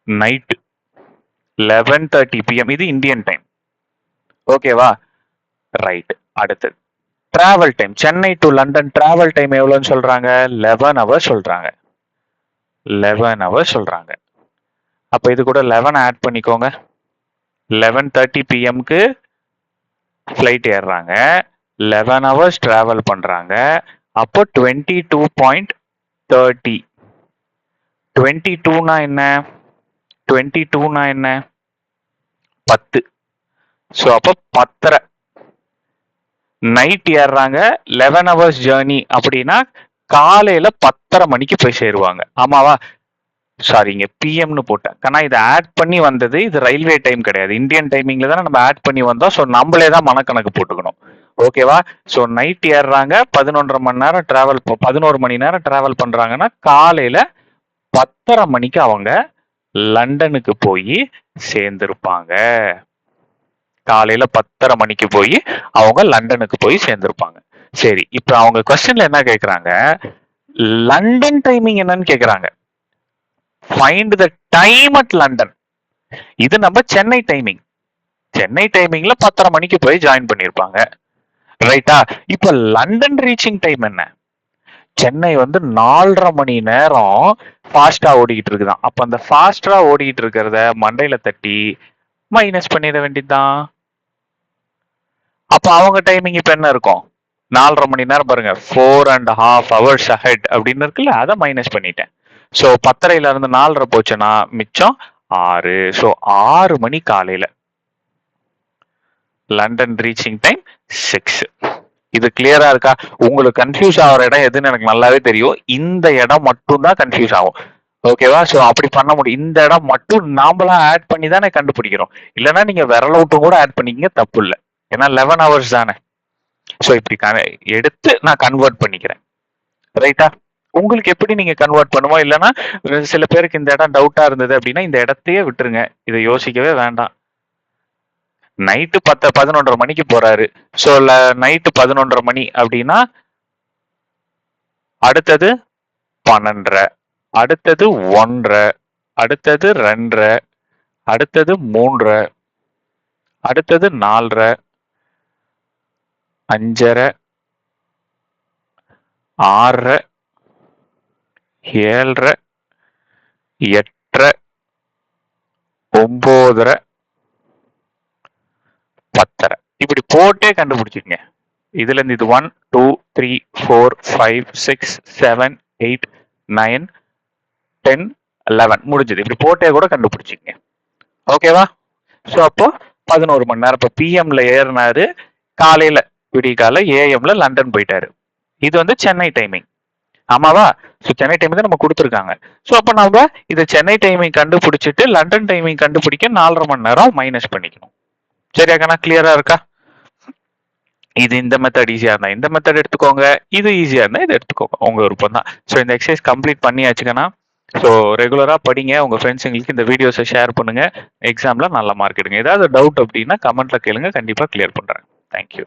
நைட்டு. 11:30 PM இது இந்தியன் டைம். ஓகேவா? ரைட். அடுத்து travel time. Chennai to London travel time எவ்வளோன்னு சொல்றாங்க? 11 ஹவர்ஸ் சொல்றாங்க. 11 ஹவர்ஸ் சொல்றாங்க. அப்ப இது கூட 11 ஆட் பண்ணிக்கோங்க. 11:30 PMக்கு ஃப்ளைட் ஏறுறாங்க. 11 ஹவர்ஸ் டிராவல் பண்றாங்க. அப்போ 22.30. 22னா என்ன? 22னா என்ன? 10. ஸோ அப்போ 10:30 நைட் ஏறுறாங்க. 11 ஹவர்ஸ் ஜேர்னி அப்படின்னா காலையில 10:30 மணிக்கு போய் சேருவாங்க. ஆமாவா? சாரிங்க, பிஎம்னு போட்டேன். ஆனால் இதை ஆட் பண்ணி வந்தது, இது ரயில்வே டைம் கிடையாது, இந்தியன் டைமிங்ல தான் நம்ம ஆட் பண்ணி வந்தோம். ஸோ நம்மளே தான் மனக்கணக்கு போட்டுக்கணும். ஓகேவா? ஸோ நைட் ஏறுறாங்க, 11 மணி நேரம் டிராவல் 11 மணி நேரம் டிராவல் பண்றாங்கன்னா காலையில 10:30 மணிக்கு அவங்க லண்டனுக்கு போய் சேர்ந்திருப்பாங்க. காலையில 10:30 மணிக்கு போய் அவங்க லண்டனுக்கு போய் சேர்ந்திருப்பாங்க. சரி, இப்ப அவங்க கொஸ்டின்ல என்ன கேக்குறாங்க? லண்டன் டைமிங் என்னன்னு கேக்குறாங்க. Find the time at London. இது நம்ம சென்னை டைமிங். சென்னை டைமிங்ல 10:30 மணிக்கு போய் ஜாயின் பண்ணிருப்பாங்க. ரைட்டா? இப்ப லண்டன் ரீச்சிங் டைம் என்ன? சென்னை வந்து 4.5 மணி நேரம் ஃபாஸ்டா ஓடிக்கிட்டு இருக்குதான். அப்ப அந்த ஃபாஸ்டா ஓடிக்கிட்டு இருக்கிறத மண்டையில தட்டி மைனஸ் பண்ணிட வேண்டியதுதான். அப்ப அவங்க டைமிங் இப்ப என்ன இருக்கும்? 4.5 மணி நேரம் பாருங்க, 4.5 hours ahead அப்படின்னு இருக்குல்ல, அதை மைனஸ் பண்ணிட்டேன். ஸோ 10:30 இருந்து 4:30 போச்சுன்னா மிச்சம் 6. ஸோ 6 மணி காலையில. London reaching time 6. இது கிளியரா இருக்கா? உங்களுக்கு கன்ஃபியூஸ் ஆகிற இடம் எதுன்னு எனக்கு நல்லாவே தெரியும். இந்த இடம் மட்டும் தான் கன்ஃபியூஸ் ஆகும். ஓகேவா? ஸோ அப்படி பண்ண முடியும். இந்த இடம் மட்டும் நாமளா ஆட் பண்ணி தானே கண்டுபிடிக்கிறோம். இல்லைன்னா நீங்க விரல் விட்டும் கூட ஆட் பண்ணிக்கிங்க, தப்பு இல்லை. ஏன்னா 11 hours தானே. ஸோ இப்படி எடுத்து நான் கன்வெர்ட் பண்ணிக்கிறேன். ரைட்டா? உங்களுக்கு எப்படி நீங்க கன்வெர்ட் பண்ணுவோம்? இல்லைன்னா சில பேருக்கு இந்த இடம் டவுட்டா இருந்தது அப்படின்னா இந்த இடத்தையே விட்டுருங்க, இதை யோசிக்கவே வேண்டாம். நைட்டு 11:30 மணிக்கு போறாரு. ஸோ நைட்டு 11:30 மணி அப்படின்னா அடுத்தது 12:30, அடுத்தது 1:30, அடுத்தது 2:30, அடுத்தது 3:30, அடுத்தது 4:30, 5:30, 6:30, 7:30, 8:30, 9:30, 10:30. இப்படி போட்டே கண்டுபிடிச்சிருங்க. இதுல இருந்து இது 1 2 3 4 5 6 7 8 9 10 11 முடிஞ்சது. இப்படி போட்டே கூட கண்டுபிடிச்சிங்க. ஓகேவா? ஸோ அப்போ 11 மணி நேரம். இப்போ பிஎம்ல ஏறினாரு, காலையில விடிகால ஏஎம்ல லண்டன் போயிட்டாரு. இது வந்து சென்னை டைமிங். ஆமாவா? ஸோ சென்னை டைமிங் தான் நம்ம கொடுத்துருக்காங்க. ஸோ அப்போ நம்ம இதை சென்னை டைமிங் கண்டுபிடிச்சிட்டு லண்டன் டைமிங் கண்டுபிடிக்க 4.5 மணி நேரம் மைனஸ் பண்ணிக்கணும். சரியாக்கண்ணா? கிளியரா இருக்கா? இது இந்த மெத்தட் ஈஸியா இருந்தா இந்த மெத்தட் எடுத்துக்கோங்க, இது ஈஸியா இருந்தா இது எடுத்துக்கோங்க, உங்க விருப்பம் தான். ஸோ இந்த எக்ஸசைஸ் கம்ப்ளீட் பண்ணியாச்சுக்கண்ணா. ஸோ ரெகுலரா படிங்க, உங்க ஃப்ரெண்ட்ஸுங்களுக்கு இந்த வீடியோஸை ஷேர் பண்ணுங்க, எக்ஸாம்ல நல்ல மார்க் எடுங்க. ஏதாவது டவுட் அப்படின்னா கமெண்ட்ல கேளுங்க, கண்டிப்பா கிளியர் பண்றேன். தேங்க்யூ.